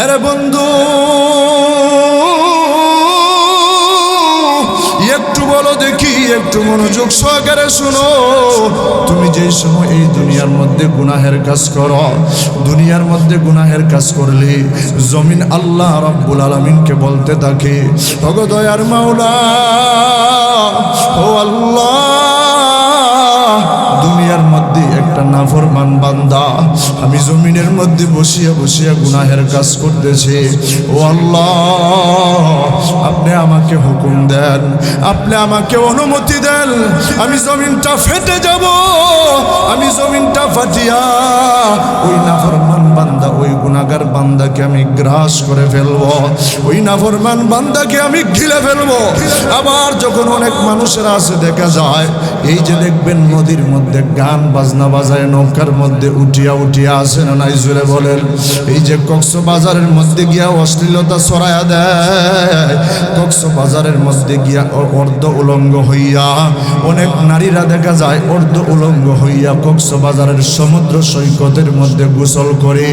আরে বন্ধু, একটু বলো দেখি, একটু মনোযোগ সহকারে শুনো। তুমি যেই সময় এই দুনিয়ার মধ্যে গুনাহের কাজ করো, দুনিয়ার মধ্যে গুনাহের কাজ করলে জমিন আল্লাহ রাব্বুল আলামিনকে বলতে থাকে, ওগো দয়ার মাওলা, ও আল্লাহ, দুনিয়ার মধ্যে একটা নাফরমান বান্দা আমি জমিনের মধ্যে বসিয়া বসিয়া গুনাহের কাজ করতেছে। ও আল্লাহ, আপনি আমাকে হুকুম দেন, আপনি আমাকে অনুমতি দেন, আমি জমিনটা ফেটে যাব, আমি জমিনটা ফাটিয়া ওই নাফরমান বান্দা, ওই গুনাহগার বান্দাকে আমি গ্রাস করে ফেলবো, ওই নাফরমান বান্দাকে আমি গিলে ফেলবো। আবার যখন অনেক মানুষের আছে দেখা যায়, এই যে দেখবেন নদীর মধ্যে গান বাজনা বাজায়, নৌকার মধ্যে উঠিয়া উঠিয়া আসে না নাই, জোরে বলেন। এই যে কক্সবাজারের মধ্যে গিয়া অশ্লীলতা ছড়ায়া দেয়, কক্সবাজারের মধ্যে গিয়া অর্ধ উলঙ্গ হইয়া অনেক নারীরা দেখা যায় অর্ধ উলঙ্গ হইয়া কক্সবাজারের সমুদ্র সৈকতের মধ্যে গোসল করে।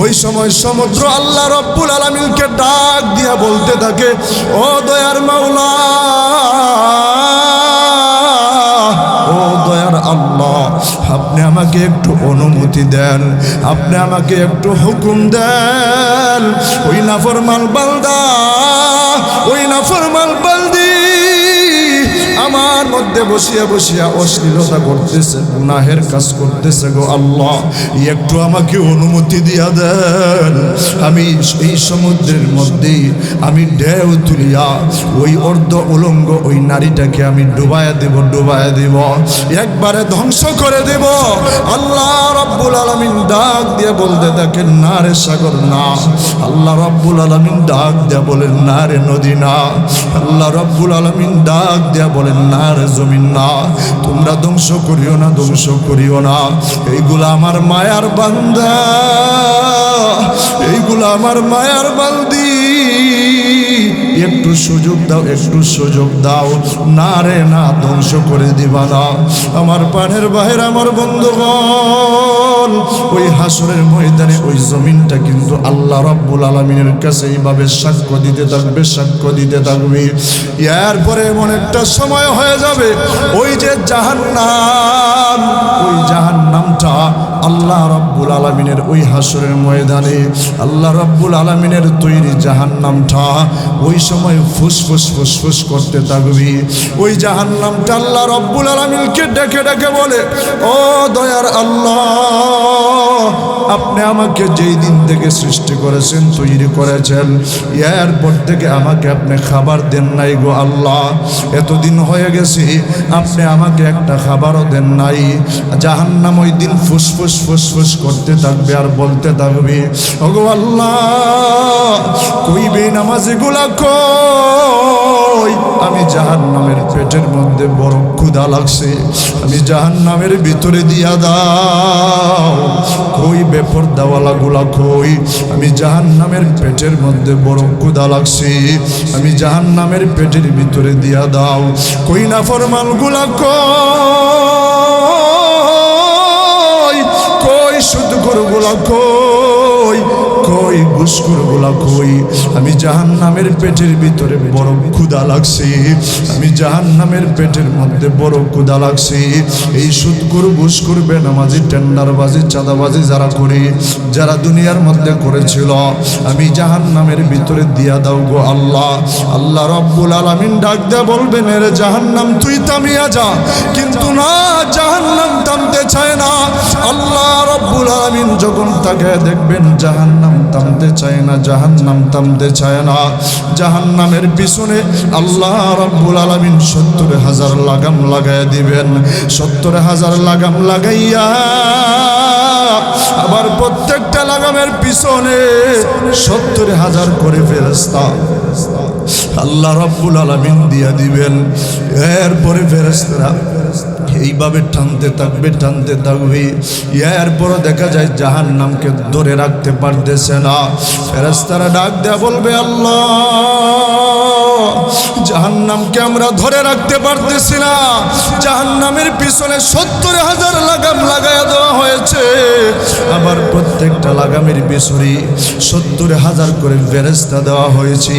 ওই সময় সমুদ্র আল্লাহ রাব্বুল আলামিনকে ডাক দিয়া বলতে থাকে, ও দয়ার মাওলা, ও দয়ার আল্লাহ, আপনি আমাকে একটু অনুমতি দেন, আপনি আমাকে একটু হুকুম দেন। ওই নাফরমান বান্দা, ওই নাফরমান বান্দি আমার মধ্যে বসিয়া বসিয়া অশ্লীলতা করতেছে, গুনাহের কাজ করতেছে। গো আল্লাহ, একটু আমাকে অনুমতি দিয়া দেন, আমি এই সমুদ্রের মধ্যে আমি ঢেউ তুলিয়া ওই অর্ধ উলঙ্গ ওই নারীটাকে আমি ডুবাইয়া দেব, ডুবাইয়া দেব, একবারে ধ্বংস করে দেব। আল্লাহ রাব্বুল আলামিন ডাক দিয়ে বলতে থাকেন, না রে সাগর না। আল্লাহ রাব্বুল আলামিন ডাক দিয়া বলেন, না রে নদী না। আল্লাহ রাব্বুল আলামিন ডাক দিয়া বলেন, না রে জমিন না। তোমরা ধ্বংস করিও না, ধ্বংস করিও না। এইগুলা আমার মায়ার বান্দা, এইগুলা আমার মায়ার বান্দি, একটু সুযোগ দাও, একটু সুযোগ দাও। না রে না, ধ্বংস করে দিবা না। আমার পানের বাহির আমার বন্ধুগণ, ওই হাসরের ময়দানে ওই জমিনটা কিন্তু আল্লাহ রাব্বুল আলামিনের কাছে এইভাবে সাক্ষ্য দিতে থাকবে, সাক্ষ্য দিতে থাকবে। এরপরে এমন একটা সময় হয়ে যাবে, ওই যে জাহান্নাম, ওই জাহান্নামটা আল্লাহ রাব্বুল আলামিনের ওই হাসরের ময়দানে আল্লাহ রাব্বুল আলামিনের তৈরি জাহান্নামটা ওই সময় ফুসফুস ফুসফুস করতে থাকবে। ওই জাহান্নামটা আল্লাহ রাব্বুল আলামিনকে ডেকে ডেকে বলে, ও দয়ার আল্লাহ, আপনি আমাকে যেই দিন থেকে সৃষ্টি করেছেন, তৈরি করেছেন, এরপর থেকে আমাকে আপনি খাবার দেন নাই। গো আল্লাহ, এতদিন হয়ে গেছে, আপনি আমাকে একটা খাবারও দেন নাই। জাহান্নাম ওই দিন ফুসফুস ফুসফুস করতে থাকবে আর বলতে থাকবে, ওগো আল্লাহ, কই বেনামাজি গুলা কই? আমি জাহান্নামের পেটের মধ্যে বড় ক্ষুধা লাগছে, আমি জাহান্নামের ভিতরে দিয়া দাও। কই বেপরদাওয়ালা গুলা কই? আমি জাহান্নামের পেটের মধ্যে বড় ক্ষুধা লাগছে, আমি জাহান্নামের পেটের ভিতরে দিয়া দাও। কই নাফরমান গুলা কই? কই সুদখোর গুলা কই? কই ঘুষখোর গুলা কই? আমি জাহান্নামের পেটের ভিতরে বড় ক্ষুধা লাগছে, আমি জাহান্নামের পেটের মধ্যে বড় ক্ষুধা লাগছে। এই সুদখোর, ঘুষখোর, বেনামাজি, টেন্ডারবাজি, চাঁদাবাজি যারা করে, যারা দুনিয়ার মধ্যে করেছিল, আমি জাহান্নামের ভিতরে দিয়া দাও। গো আল্লাহ, আল্লাহ রাব্বুল আলামিন ডাক দেয়া বলবেন, রে জাহান্নাম তুই থামিয়া যা। কিন্তু না, জাহান্নাম থামতে চায় না। আল্লাহ রাব্বুল আলামিন যখন তাকে দেখবেন, জাহান্নাম থামতে চায় না, জাহান্নাম থামতে চায় না। জাহান্নামের পিছনে আল্লাহ রাব্বুল আলামিন 70,000 লাগাম লাগাইয়া দিবেন। 70,000 লাগাম লাগাইয়া আবার প্রত্যেকটা লাগামের পিছনে 70,000 করে ফেরেশতা আল্লাহ রাব্বুল আলামিন দিয়া দিবেন। এরপরে ফেরেশতারা এইভাবে টানতে থাকবে। এরপরও দেখা যায় জাহান্নামকে ধরে রাখতে পারতেছে না। ফেরেশতারা ডাক দেয়া বলবে, আল্লাহ, জাহান্নামকে আমরা ধরে রাখতে পারতেছি না। জাহান্নামের পিছনে 70,000 লাগাম লাগায়া দেওয়া হয়েছে, আবার প্রত্যেকটা লাগামের পিছনে 70,000 করে ফেরেশতা দেওয়া হয়েছে।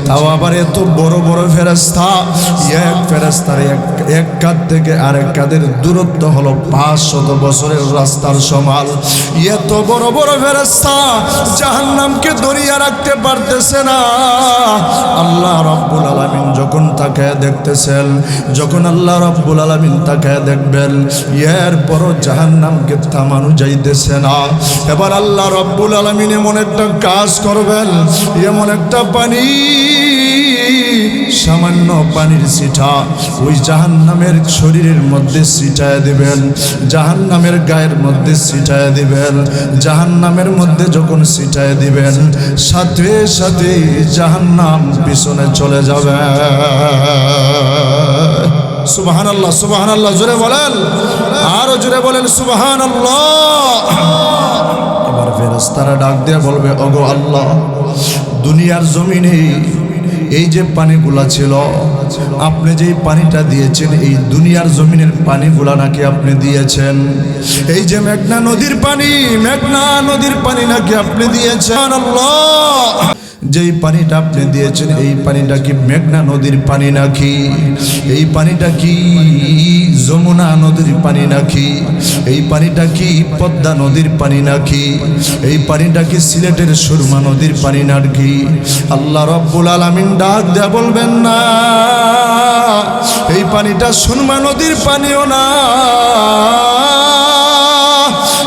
তাও আবার এত বড় বড় ফেরেশতা, এক ফেরেশতার এক কাঁধ থেকে আরেক কাঁধের দূরত্ব হলো 500 বছরের রাস্তার সমান। এত বড় বড় ফেরেশতা জাহান্নামকে ধরিয়া রাখতে পারতেছে না। আল্লাহ রাব্বুল আলামিন যখন তাকায় দেখতেছেন, যখন আল্লাহ রাব্বুল আলামিন তাকায় দেখবেন, এরপরও জাহান্নামকে থামানো যাইতেছে না। এবার আল্লাহ রাব্বুল আলামিন এমন একটা কাজ করবেন, এমন একটা পানি, সামান্য পানির ছিটা ওই জাহান্নামের শরীরের মধ্যে ছিটায় দিবেন, জাহান্নামের গায়ের মধ্যে ছিটায় দিবেন। জাহান্নামের মধ্যে যখন ছিটায় দিবেন, সাথে সাথে জাহান্নাম পিছনে চলে যাবে। সুবহানাল্লাহ, সুবহানাল্লাহ, জোরে বলেন, আরো জোরে বলেন সুবহানাল্লাহ। এবার ফেরেশতারা ডাক দিয়ে বলবে, ওগো আল্লাহ, দুনিয়ার জমিনে এই যে পানিগুলা ছিল, আপনি যে পানিটা দিয়েছেন, এই দুনিয়ার জমিনের পানিগুলা নাকি আপনি দিয়েছেন। এই যে মেঘনা নদীর পানি, মেঘনা নদীর পানি নাকি আপনি দিয়েছেন। আল্লাহ, যেই পানিটা আপনি দিয়েছেন, এই পানিটা কি মেঘনা নদীর পানি নাকি? এই পানিটা কি যমুনা নদীর পানি নাকি? এই পানিটা কি পদ্মা নদীর পানি নাকি? এই পানিটা কি সিলেটের সুরমা নদীর পানি নাকি? আল্লাহ রাব্বুল আলামিন ডাক দেয়া বলবেন, না, এই পানিটা সুরমা নদীর পানিও না,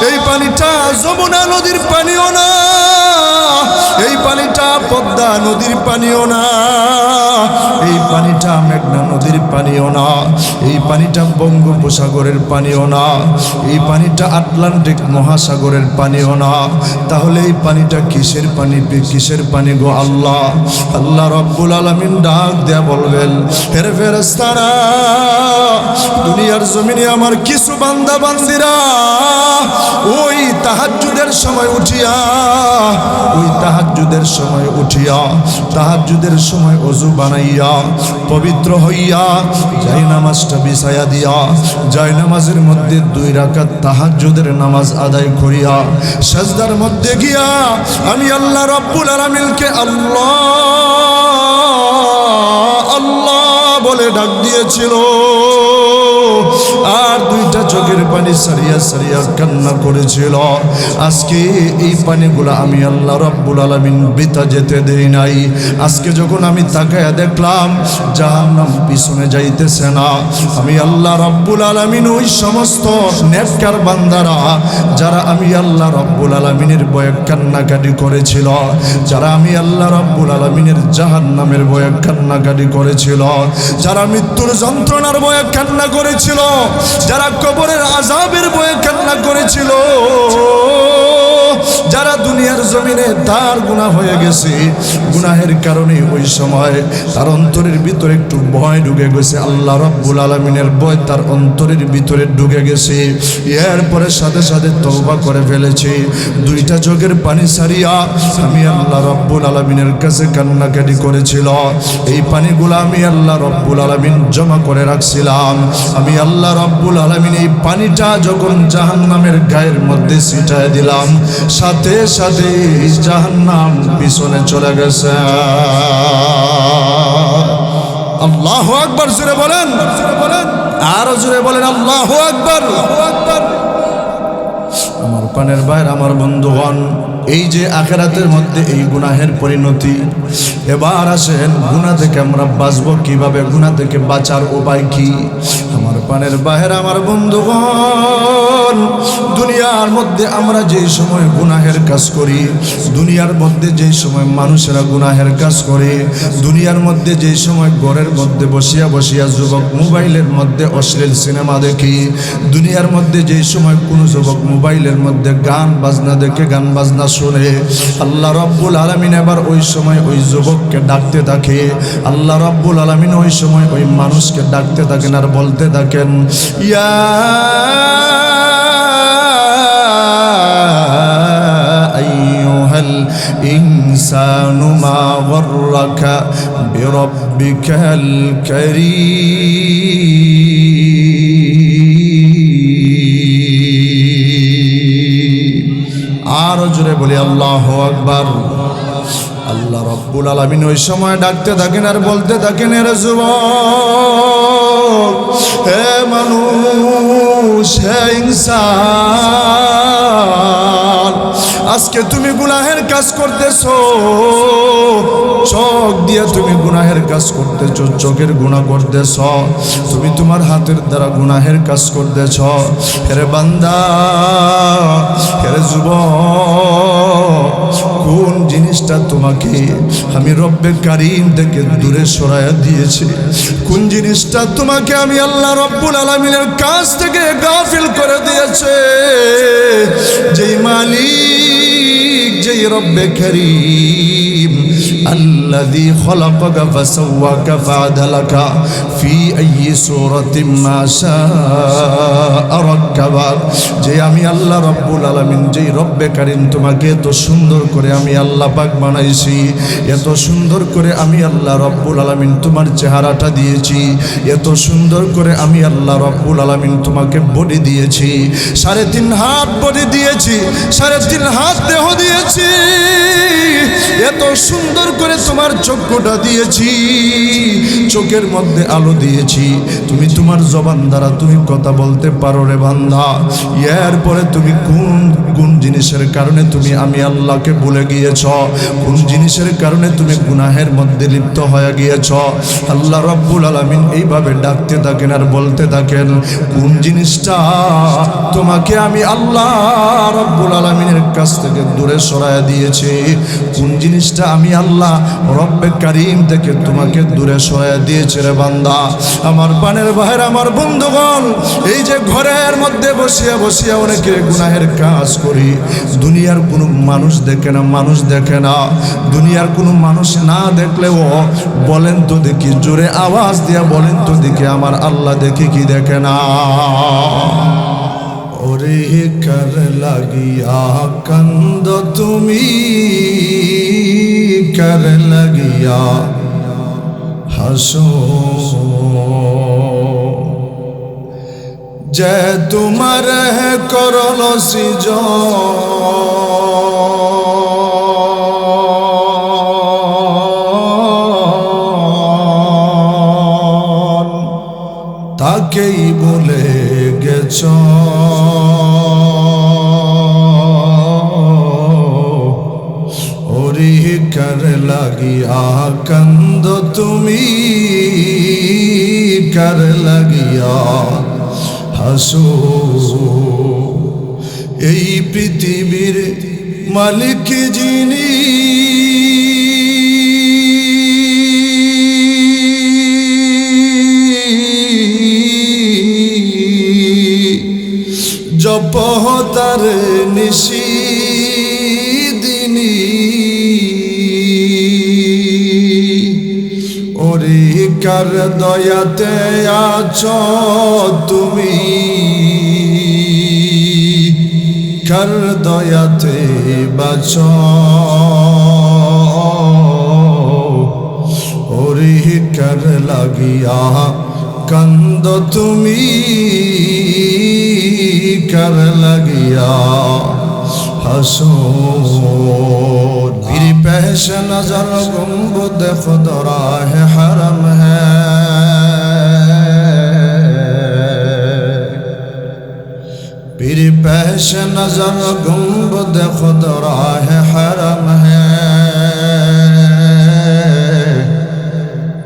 এই পানিটা যমুনা নদীর পানিও না, এই পানিটা পদ্মা নদীর পানিও না, এই পানিটা মেঘনা নদীর পানিও না, এই পানিটা বঙ্গোপসাগরের পানিও না, এই পানিটা আটলান্টিক মহাসাগরের পানিও না। তাহলে এই পানিটা কিসের পানি? কিসের পানি গো আল্লাহ? আল্লাহ রাব্বুল আলামিন ডাক দেয়া বলবেন, হে ফেরেশতারা, দুনিয়ার জমিনে আমার কিছু বান্দা বান্দিরা ওই তাহাজ্জুদের সময় উঠিয়া, ওই তাহাজ্জুদের সময় উঠিয়া, তাহাজ্জুদের সময় ওযু বানাইয়া পবিত্র হইয়া জায়নামাজটা বিছায়া দিয়া, জায়নামাজের মধ্যে 2 রাকাত তাহাজ্জুদের নামাজ আদায় করিয়া সাজদার মধ্যে গিয়া আমি আল্লাহ রাব্বুল আলামিনকে আল্লাহ আল্লাহ বলে ডাক দিয়েছিল, আর 2টা চোখের পানি সারিয়া সারিয়া কান্না করেছিল। আজকে এই পানিগুলো আমি আল্লাহ রাব্বুল আলামিন বৃথা যেতে দেই নাই। আজকে যখন আমি তাকায়া দেখলাম জাহান্নাম পিছনে যাইতেছে না, আমি আল্লাহ রাব্বুল আলামিন ওই সমস্ত নেককার বান্দারা যারা আমি আল্লাহ রাব্বুল আলামিনের ভয়ে কান্নাকাটি করেছিল, যারা আমি আল্লাহ রাব্বুল আলামিনের জাহান্নামের ভয়ে কান্নাকাটি করেছিল, যারা মৃত্যুর যন্ত্রণার ভয়ে কান্না করেছিল, যারা কবরের আযাবের ভয়ে কান্না করেছিল, যারা দুনিয়ার জমিনে তার গুনাহ হয়ে গেছে, গুনাহের কারণে ওই সময় তার অন্তরের ভিতরে একটু ভয় ঢুকে গেছে, আল্লাহ রাব্বুল আলামিনের ভয় তার অন্তরের ভিতরে ঢুকে গেছে। এরপরে সাথে সাথে তওবা করে ফেলেছে, 2টা চোখের পানি সারিয়া আমি আল্লাহ রাব্বুল আলামিনের কাছে কান্নাকাটি করেছিল। এই পানিগুলো আমি আল্লাহ রাব্বুল আলামিন জমা করে রাখছিলাম। আমি আল্লাহ রাব্বুল আলামিন এই পানিটা যখন জাহান্নামের গায়ের মধ্যে ছিটায় দিলাম, সাথে সাথে জাহান্নাম পিছনে চলে গেছে। আল্লাহু আকবার, জোরে বলেন, আরো জোরে বলেন আল্লাহু আকবার। আমার পানের ভাইরা, আমার বন্ধুগণ, এই যে আখিরাতের মধ্যে এই গুনাহের পরিণতি, এবার আসেন গুনাহ থেকে আমরা বাঁচবো কিভাবে, গুনাহ থেকে বাঁচার উপায় কি? আমার পানের ভাইরা, আমার বন্ধুগণ, দুনিয়ার মধ্যে আমরা যে সময় গুনাহের কাজ করি, দুনিয়ার মধ্যে যে সময় মানুষেরা গুনাহের কাজ করে, দুনিয়ার মধ্যে যে সময় ঘরের মধ্যে বসিয়া বসিয়া যুবক মোবাইলের মধ্যে অশ্লীল সিনেমা দেখি, দুনিয়ার মধ্যে যে সময় কোনো যুবক মোবাইলের মধ্যে গান বাজনা দেখে, গান বাজনা শুনে আল্লাহ রাব্বুল আলামিন এবার ওই সময় ওই যুবককে ডাকতে থাকে। আল্লাহ রাব্বুল আলামিন ওই সময় ওই মানুষকে ডাকতে থাকেন আর বলতে থাকেন, ইয়া আইয়ুহাল ইনসানু মা গররাকা বিরাব্বিকাল কারীম। আর জোরে বলি আল্লাহু আকবার। আল্লাহ রাব্বুল আলামিন ওই সময় ডাকতে থাকেন আর বলতে থাকেন, হে যুবক, হে মানুষ, হে ইনসান, আজকে তুমি গুনাহের কাজ করতেছো, চোখ দিয়ে তুমি গুনাহের কাজ করতেছো, চোখের গুনাহ করতেছ, তুমি তোমার হাতের দ্বারা গুনাহের কাজ করতেছ। হে বান্দা, হে যুবক, কোন জিনিসটা তোমাকে আমি রব্বে কারীম থেকে দূরে সরাইয়া দিয়েছি? কোন জিনিসটা তোমাকে আমি আল্লাহ রব্বুল আলামিনের কাছ থেকে গাফিল করে দিয়েছে? যেই মালিক, যেই রব্বে কারীম, আল্লাযী খলাকাকা ফাসাওয়াকা ফাআদালাকা ফি আইয়ি সূরাতিন মা শাআ রাক্কাবাক, যে আমি আল্লাহ রব্বুল আলামিন, যেই রব্বে কারীম তোমাকে এত সুন্দর করে আমি আল্লাহ পাক বানাইছি, এত সুন্দর করে আমি আল্লাহ রব্বুল আলামিন তোমার চেহারাটা দিয়েছি, এত সুন্দর করে আমি আল্লাহ রব্বুল আলামিন তোমাকে বডি দিয়েছি, 3.5 হাত বডি দিয়েছি, 3.5 হাত দেহ দিয়েছি, এত সুন্দর করে তোমার চক্ষুটা দিয়েছি, চোখের মধ্যে আলো দিয়েছি, তুমি তোমার জবান দ্বারা তুমি কথা বলতে পারো রে বান্দা। এরপরে তুমি কোন জিনিসের কারণে তুমি আমি আল্লাহকে ভুলে গিয়েছ? কোন জিনিসের কারণে তুমি গুনাহের মধ্যে লিপ্ত হয়ে গিয়েছ? আল্লাহ রাব্বুল আলামিন এইভাবে ডাকতে থাকেন আর বলতে থাকেন, কোন জিনিসটা তোমাকে আমি আল্লাহ রাব্বুল আলামিনের কাছ থেকে দূরে সরাইয়া দিয়েছি? কোন জিনিসটা আমি আল্লাহ রব্বে কারীম থেকে তোমাকে দূরে সরাইয়া দিয়েছে রে বান্দা? আমার পানের ভাইরা, আমার বন্ধুগণ, এই যে ঘরের মধ্যে বসিয়া বসিয়া অনেকে গুনাহের কাজ করি, দুনিয়ার কোনো মানুষ দেখে না, মানুষ দেখে না, দুনিয়ার কোনো মানুষ না দেখলেও বলেন তো দেখি, জোরে আওয়াজ দিয়া বলেন তো দেখি, আমার আল্লাহ দেখে কি দেখে না? ওরে কার লাগিয়া কান্দ তুমি, কার লাগিয়া হাসো, যে তোমার করল সৃজন, তাকেই বলে গেছ ওরে কার লাগিয়া কান্দ তুমি, কার লাগিয়া হাসো, এই পৃথিবীর মালিক যিনি, জপ তার নিশি দিনী, ওরে কার দয়াতে আছো তুমি, কার দয়াতে বাঁচো, ওরে কার লাগিয়া কান্দ তুমি, কার লাগিয়া হাসো। पीर पेश नजर गुंबद खुदरा है हरम है, पीर पेश नजर गुंबद खुदरा है हरम है,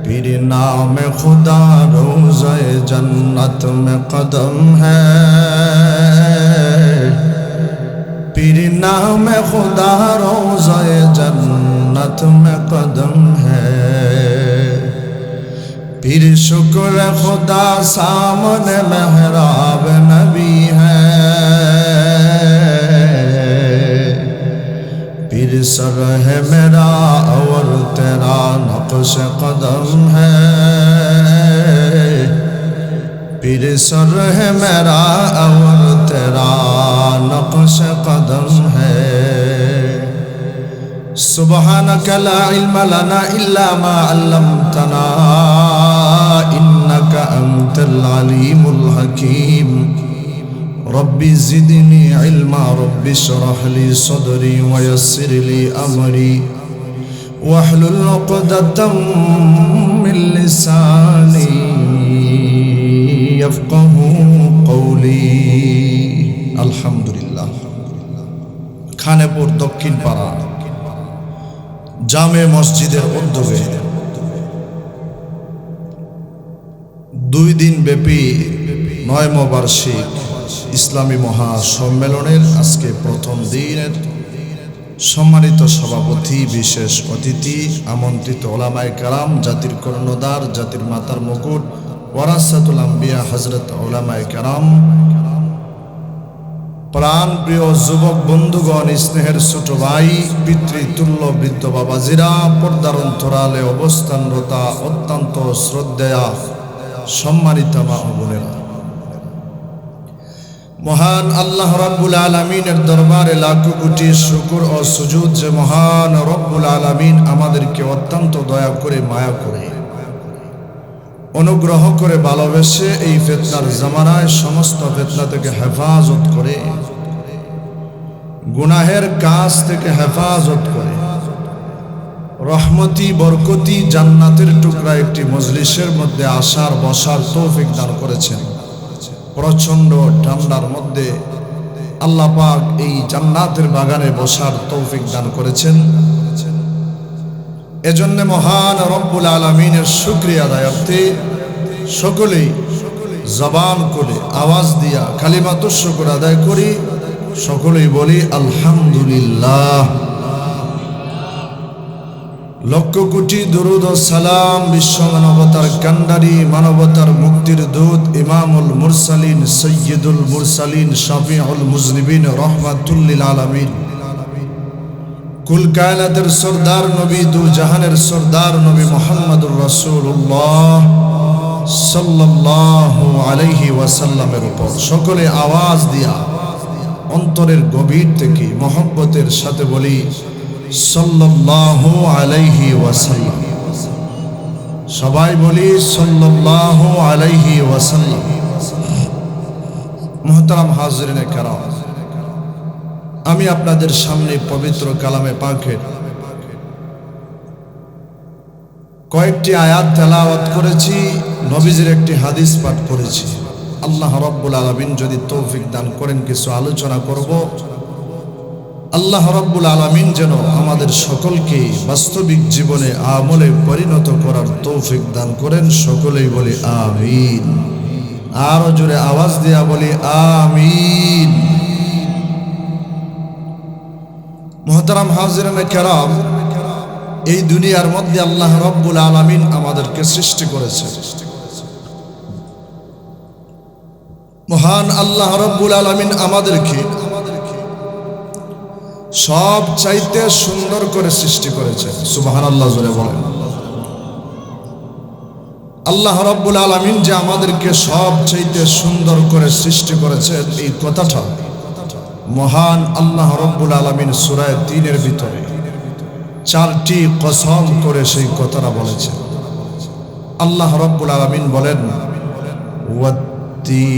पीर नाम खुदा रोज़े जन्नत में कदम है, पीर नाम खुदा रोज़े जन्नत में कदम है, पीर शुक्र खुदा सामने मेहराब नबी है, पीर सर है मेरा और तेरा नक्श कदम है, पीर सर है मेरा और तेरा नक्श कदम है। सुब्हानक ला इल्म लना इल्ला मा अल्लमतना इन्नका अंतल अलीमुल हकीम। रब्बि ज़िदनी इल्मा रब्बि इश्रह ली सदरी वयस्सिर ली अमरी वहलुल उक़दतम मिन लिसानी यफ़क़हू क़ौली। अल्हम्दुलिल्लाह। खानेपुर दक्षिण पाড়া জামে মসজিদের উদ্যোগে 2 দিন ব্যাপী 9ম বার্ষিক ইসলামী মহাসম্মেলনের আজকে প্রথম দিনের সম্মানিত সভাপতি, বিশেষ অতিথি, আমন্ত্রিত ওলামায়ে কেরাম, জাতির কর্ণধার, জাতির মাতার মুকুট, ওয়ারাসাতুল আম্বিয়া হযরত ওলামায়ে কেরাম, প্রাণ প্রিয় যুবক বন্ধুগণ, স্নেহের ছোট ভাই, পিতৃতুল্য বৃদ্ধ বাবাজিরা, পর্দার অন্তরালে অবস্থানরতা অত্যন্ত শ্রদ্ধেয়া সম্মানিত মা ও বোনেরা, মহান আল্লাহ রাব্বুল আলামিনের দরবারে লাখো কোটি শুকর ও সুজুদ যে মহান রব্বুল আলামিন আমাদেরকে অত্যন্ত দয়া করে, মায়া করে, অনুগ্রহ করে, ভালোবেসে এই ফিতনার জামানায় সমস্ত ফিতনা থেকে হেফাজত করে, গুনাহের কাজ থেকে হেফাজত করে, রহমতি বরকতি জান্নাতের টুকরা একটি মজলিসের মধ্যে আসার বসার তৌফিক দান করেছেন। প্রচন্ড ঠান্ডার মধ্যে আল্লাহ পাক এই জান্নাতের বাগানে বসার তৌফিক দান করেছেন। এজন্য মহান রব্বুল আলামিনের শুকরিয়া আদায়ার্থে সকলেই জবান করে আওয়াজ দিয়া কালিমাতুশ শুকর আদায় করি, সকলেই বলি আলহামদুলিল্লাহ। লক্ষ কোটি দরুদ ও সালাম বিশ্ব মানবতার কান্ডারি, মানবতার মুক্তির দূত, ইমামুল মুরসালিন, সৈয়দুল মুরসালিন, শাফিউল মুজনিবিন, রহমাতুল লিল আলামিন, কুল কায়নাতের সরদার নবী, দু জাহানের সরদার নবী মুহাম্মদুর রাসূলুল্লাহ সাল্লাল্লাহু আলাইহি ওয়াসাল্লামের উপর সকলে আওয়াজ দিয়া অন্তরের গভীর থেকে মহব্বতের সাথে বলি সাল্লাল্লাহু আলাইহি ওয়াসাল্লাম। সবাই বলি সাল্লাল্লাহু আলাইহি ওয়াসাল্লাম। মুহতারাম হাজিরিনে কেরাম, আমি আপনাদের সামনে পবিত্র কালামে পাকের কয়েকটি আয়াত তেলাওয়াত করেছি, নবীজির একটি হাদিস পাঠ করেছি। আল্লাহ রাব্বুল আলামিন যদি তৌফিক দান করেন কিছু আলোচনা করব। আল্লাহ রাব্বুল আলামিন যেন আমাদের সকলকে বাস্তবিক জীবনে আমলে পরিণত করার তৌফিক দান করেন। সকলেই বলি আমিন। আরো জোরে আওয়াজ দিয়া বলি আমিন। মুহতারাম হাজিরিনে কেরাম, এই দুনিয়ার মধ্যে আল্লাহ রাব্বুল আলামিন আমাদেরকে সৃষ্টি করেছে। মহান আল্লাহ রাব্বুল আলামিন আমাদেরকে সব চাইতে সুন্দর করে সৃষ্টি করেছেন। সুবহানাল্লাহ জোরে বলেন। আল্লাহ রাব্বুল আলামিন যে আমাদেরকে সব চাইতে সুন্দর করে সৃষ্টি করেছেন, এই কথাটা মহান আল্লাহ রাব্বুল আলামিন সূরা 3 ভিতরে 4টি কসম করে সেই কথাটা বলেছেন। আল্লাহ রাব্বুল আলামিন বলেন ওয়াত-তিনি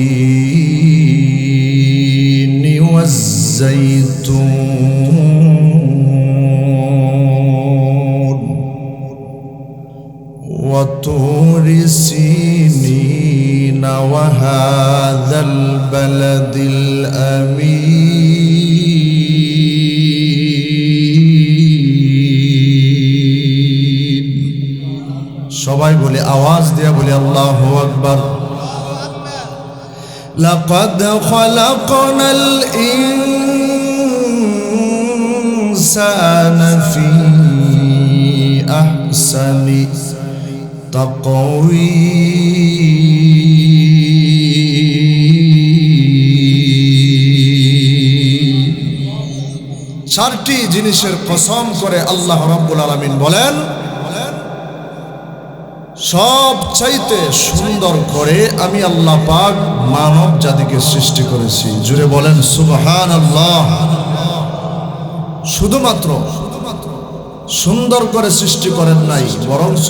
ওয়াজ-যাইতুন ওয়া তুরি সিনিন ওয়া হাযাল বালাদিল আমিন। সবাই বলে আওয়াজ দিয়া বলি আল্লাহু আকবার। لقد خلقنا الإنسان في أحسن تقويم। চারটি জিনিসের কসম করে আল্লাহ রাব্বুল আলামিন বলেন, সব চাইতে সুন্দর করে আমি আল্লাহ পাক মানব জাতিকে সৃষ্টি করেছি। জুড়ে বলেন সুবহানাল্লাহ। শুধুমাত্র সুন্দর করে সৃষ্টি করেন নাই, বরঞ্চ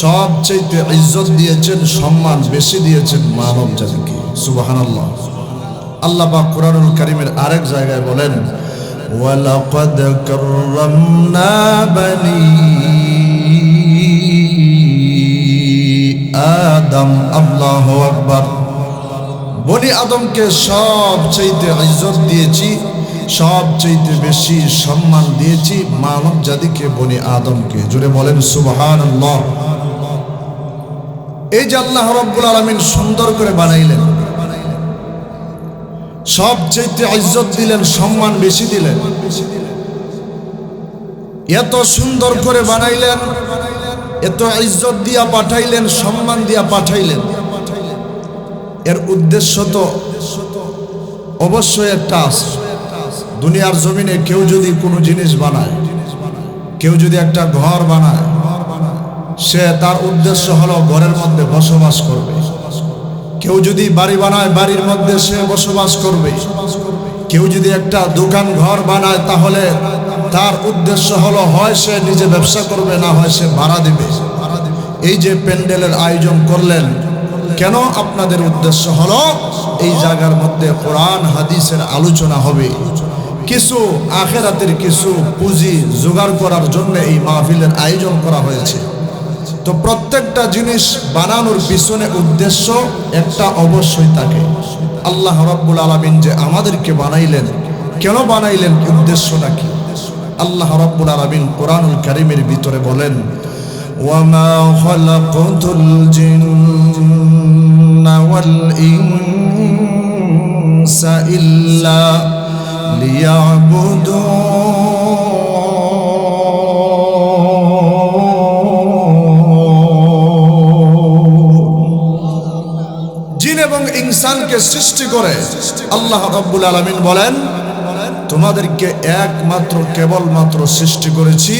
সব চাইতে ইজ্জত দিয়েছেন, সম্মান বেশি দিয়েছেন মানব জাতিকে। সুবহানাল্লাহ। আল্লাহ পাক কুরআনুল কারীমের আরেক জায়গায় বলেন, ওয়ালাকাদ কাররামনা বানি আদম। আল্লাহু আকবার। বনি আদমকে সব চাইতে ইজ্জত দিয়েছি, সব চাইতে বেশি সম্মান দিয়েছি মানব জাতিকে, বনি আদমকে। জুড়ে বলেন সুবহানাল্লাহ। এই যে আল্লাহ রাব্বুল আলামিন সুন্দর করে বানাইলেন, সব চাইতে ইজ্জত দিলেন, সম্মান বেশি দিলেন, এত সুন্দর করে বানাইলেন, এত ইজ্জত দিয়া পাঠাইলেন, সম্মান দিয়া পাঠাইলেন। এর উদ্দেশ্য তো অবশ্যই একটা আছে। দুনিয়ার জমিনে কেউ যদি কোনো জিনিস বানায়, কেউ যদি একটা ঘর বানায়, সে তার উদ্দেশ্য হলো ঘরের মধ্যে বসবাস করবে। কেউ যদি বাড়ি বানায়, বাড়ির মধ্যে সে বসবাস করবে। কেউ যদি একটা দোকান ঘর বানায়, তাহলে তার উদ্দেশ্য হলো হয় সে নিজে ব্যবসা করবে, না হয় সে ভাড়া দিবে। এই যে প্যান্ডেলের আয়োজন করলেন, কেন? আপনাদের উদ্দেশ্য হলো এই জায়গার মধ্যে কোরআন হাদিসের আলোচনা হবে, কিছু আখিরাতের কিছু পুঁজি জোগাড় করার জন্য এই মাহফিলের আয়োজন করা হয়েছে। তো প্রত্যেকটা জিনিস বানানোর পিছনে উদ্দেশ্য একটা অবশ্যই থাকে। আল্লাহ রাব্বুল আলামিন যে আমাদেরকে বানাইলেন, কেন বানাইলেন, উদ্দেশ্যটা কি? আল্লাহ রাব্বুল আলামিন কোরআনুল কারীমের ভিতরে বলেন, ওয়ামা খালাকতুল জিন্না ওয়াল ইনসা ইল্লা লিয়াবুদুন। জিন এবং ইনসানকে সৃষ্টি করে আল্লাহ রাব্বুল আলামিন বলেন, তোমাদেরকে একমাত্র কেবলমাত্র সৃষ্টি করেছি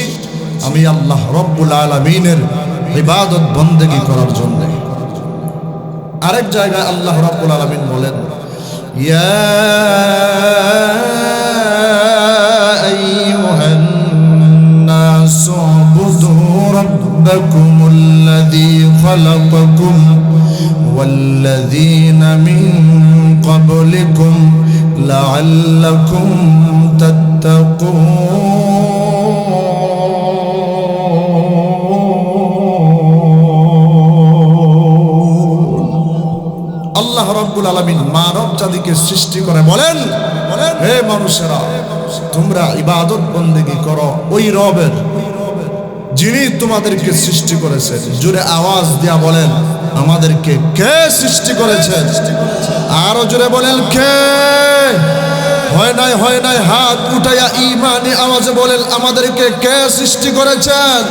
আমি আল্লাহ রাব্বুল আলামিনের ইবাদত বন্দেগী করার জন্য। আরেক জায়গায় আল্লাহ রাব্বুল আলামিন বলেন, ইয়া আইয়ুহান নাসু উবুদু রাব্বাকুমুল্লাযী খালাকাকুম ওয়াল্লাযীনা মিন ক্বাবলিকুম লাআল্লাকুম তাত্তাকুন। আল্লাহ রাব্বুল আলামিন মানব জাতিকে সৃষ্টি করে বলেন, হে মানুষেরা, তোমরা ইবাদত বন্দেগী করো ওই রবের যিনি তোমাদেরকে সৃষ্টি করেছেন। জোরে আওয়াজ দিয়া বলেন, আমাদেরকে কে সৃষ্টি করেছেন? আরো জোরে বলেন, কে? হয় নাই হাত উঠাইয়া ঈমানি আওয়াজে বলেন, আমাদেরকে কে সৃষ্টি করেছেন?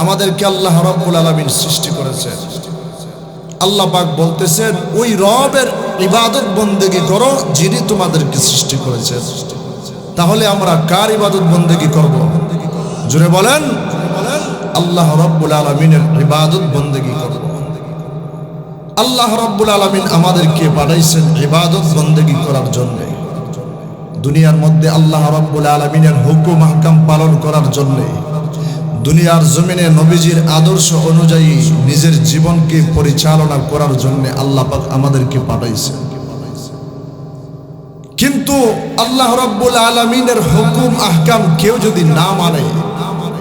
আমাদেরকে আল্লাহ রাব্বুল আলামিন সৃষ্টি করেছেন। আল্লাহ পাক বলতেছেন, ওই রবের ইবাদত বন্দেগী করো যিনি তোমাদেরকে সৃষ্টি করেছেন। তাহলে আমরা কার ইবাদত বন্দেগী করব? জোরে বলেন, আল্লাহ রাব্বুল আলামিনের ইবাদত বন্দেগী করব। আল্লাহ রাব্বুল আলামিন আমাদেরকে পাঠাইছেন ইবাদত বন্দেগী করার জন্য, দুনিয়ার মধ্যে আল্লাহ রাব্বুল আলামিনের হুকুম আহকাম পালন করার জন্য, দুনিয়ার জমিনে নবীজির আদর্শ অনুযায়ী নিজের জীবনকে পরিচালনা করার জন্য আল্লাহ পাক আমাদেরকে পাঠাইছেন। কিন্তু আল্লাহ রাব্বুল আলামিনের হুকুম আহকাম কেউ যদি না মানে,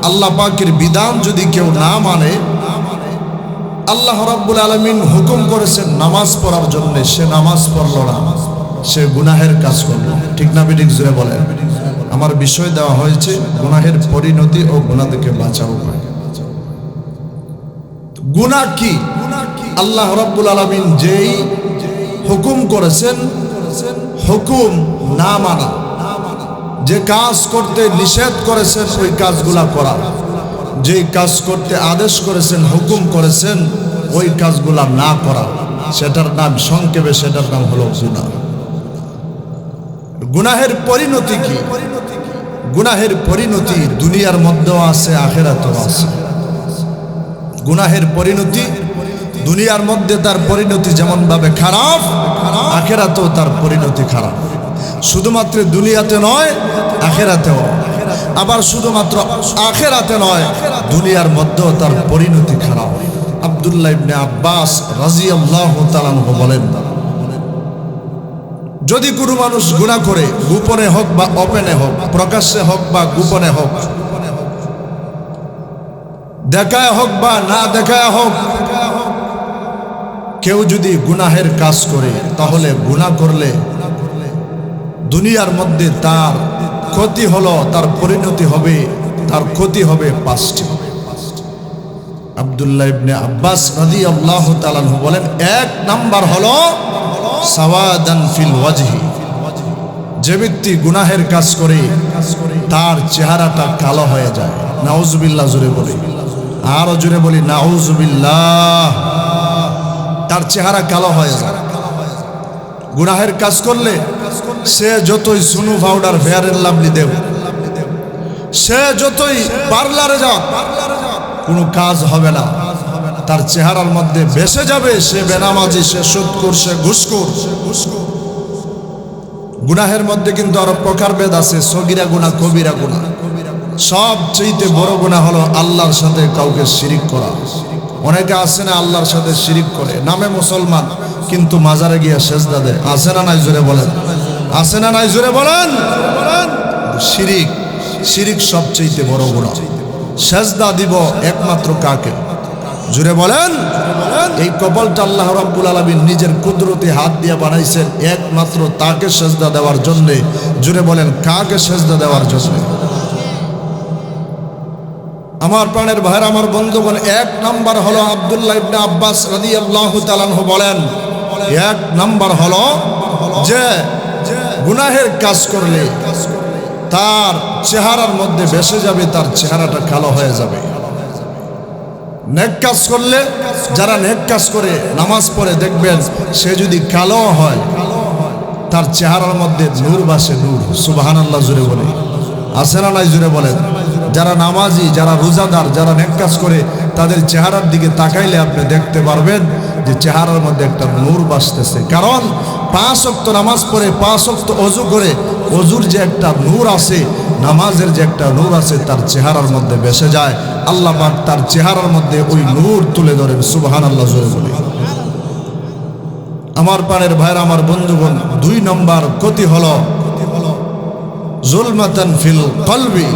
আল্লাহ পাকের বিধান যদি কেউ না মানে, আল্লাহ রাব্বুল আলামিন হুকুম করেছেন নামাজ পড়ার জন্য, সে নামাজ পড়ল না, সে গুনাহের কাজ করলো। ঠিক না বেঠিক? জোরে বলেন। আমার বিষয় দেওয়া হয়েছে গুনাহের পরিণতি ও গুনাহ থেকে বাঁচাও। গুনাহ কি? আল্লাহ রাব্বুল আলামিন যেই হুকুম করেছেন, হুকুম না মানা, যে কাজ করতে নিষেধ করেছেন ওই কাজগুলা করা, যে কাজ করতে আদেশ করেছেন, হুকুম করেছেন, ওই কাজগুলা না করা, সেটার নাম সংক্ষেপে সেটার নাম হলো গুনাহ। গুনাহের পরিণতি কি? গুনাহের পরিণতি দুনিয়ার মধ্যেও আছে, আখিরাতেও আছে। গুনাহের পরিণতি দুনিয়ার মধ্যে তার পরিণতি যেমন ভাবে খারাপ, আখিরাতেও তার পরিণতি খারাপ। শুধুমাত্র দুনিয়াতে নয়, আখিরাতেও। আবার শুধুমাত্র আখিরাতে নয়, দুনিয়ার মধ্যেও তার পরিণতি খারাপ। আব্দুল্লাহ ইবনে আব্বাস রাদিয়াল্লাহু তাআলা আনহু বলেন, যদি কোনো মানুষ গুনাহ করে, গোপনে হোক বা ওপেনে হোক, প্রকাশ্যে হোক বা গোপনে হোক, দেখায় হোক বা না দেখায় হোক, কেউ যদি গুনাহের কাজ করে, তাহলে গুনাহ করলে দুনিয়ার মধ্যে তার ক্ষতি হলো, তার পরিণতি হবে, তার ক্ষতি হবে 5টি। আব্দুল্লাহ ইবনে আব্বাস রাদিয়াল্লাহু তাআলা আনহু বলেন, 1 নাম্বার হলো সাওয়াদান ফিল ওয়াজহি। যে ব্যক্তি গুনাহের কাজ করে তার চেহারাটা কালো হয়ে যায়। নাউজুবিল্লাহ জোরে বলি, আরো জোরে বলি নাউজুবিল্লাহ। তার চেহারা কালো হয়ে যায়। গুনাহের কাজ করলে সে যতই সুনু পাউডার, ফেয়ার এন্ড লাভলি দেব, সে যতই পার্লারে যাক, কোনো কাজ হবে না। তার চেহারার মধ্যে ভেসে যাবে সে বেনামাজি, সে সুদখোর, সে ঘুষখোর। গুনাহের মধ্যে কিন্তু আরো প্রকারভেদ আছে, সগীরা গুনাহ, কবিরা গুনাহ। সবচেয়ে বড় গুনাহ হলো আল্লাহর সাথে কাউকে শিরিক করা। অনেকে আছে না আল্লাহর সাথে শিরিক করে, নামে মুসলমান কিন্তু মাজারে গিয়ে সেজদা দেয়। আছে না নাই জোরে বলেন? আছে না নাই জোরে বলেন? শিরিক, শিরিক সবচেয়ে বড় গুনাহ। সেজদা দিব একমাত্র কাকে? জোরে বলেন। এই কপালটা আল্লাহ রাব্বুল আলামিন নিজের কুদরতি হাত দিয়ে বানাইছেন একমাত্র তাকে সেজদা দেওয়ার জন্য। জোরে বলেন, কাকে সেজদা দেওয়ার জন্য? আমার প্রাণের ভাইরা, আমার বন্ধুগণ, 1 নাম্বার হলো আব্দুল্লাহ ইবনে আব্বাস রাদিয়াল্লাহু তাআলা আনহু বলেন, 1 নাম্বার হলো যে গুনাহের কাজ করলে তার চেহারার মধ্যে ভেসে যাবে, তার চেহারাটা কালো হয়ে যাবে। নেক কাজ করলে, যারা নেক কাজ করে নামাজ পড়ে, দেখবেন সে যদি কালো হয় তার চেহারার মধ্যে নূর ভাসে, নূর। সুবহানাল্লাহ জোরে বলে, আছে না নাই জোরে বলেন? যারা নামাজি, যারা রোজাদার, যারা নেক কাজ করে, তাদের চেহারার দিকে তাকাইলে আপনি দেখতে পারবেন যে চেহারার মধ্যে একটা নূর ভাসতেছে। কারণ 5 ওয়াক্ত নামাজ পড়ে, 5 ওয়াক্ত ওযু করে, ওযুর যে একটা নূর আছে, নামাজের যে একটা নূর আছে, তার চেহারার মধ্যে ভেসে যায়। আল্লাহ পাক তার চেহারার মধ্যে ওই নূর তুলে ধরেন। সুবহানাল্লাহ জোরে বলে। আমার প্রাণের ভাইরা, আমার বন্ধুগণ, 2 নম্বর ক্ষতি হলো জুলমাতান ফিল কলবি।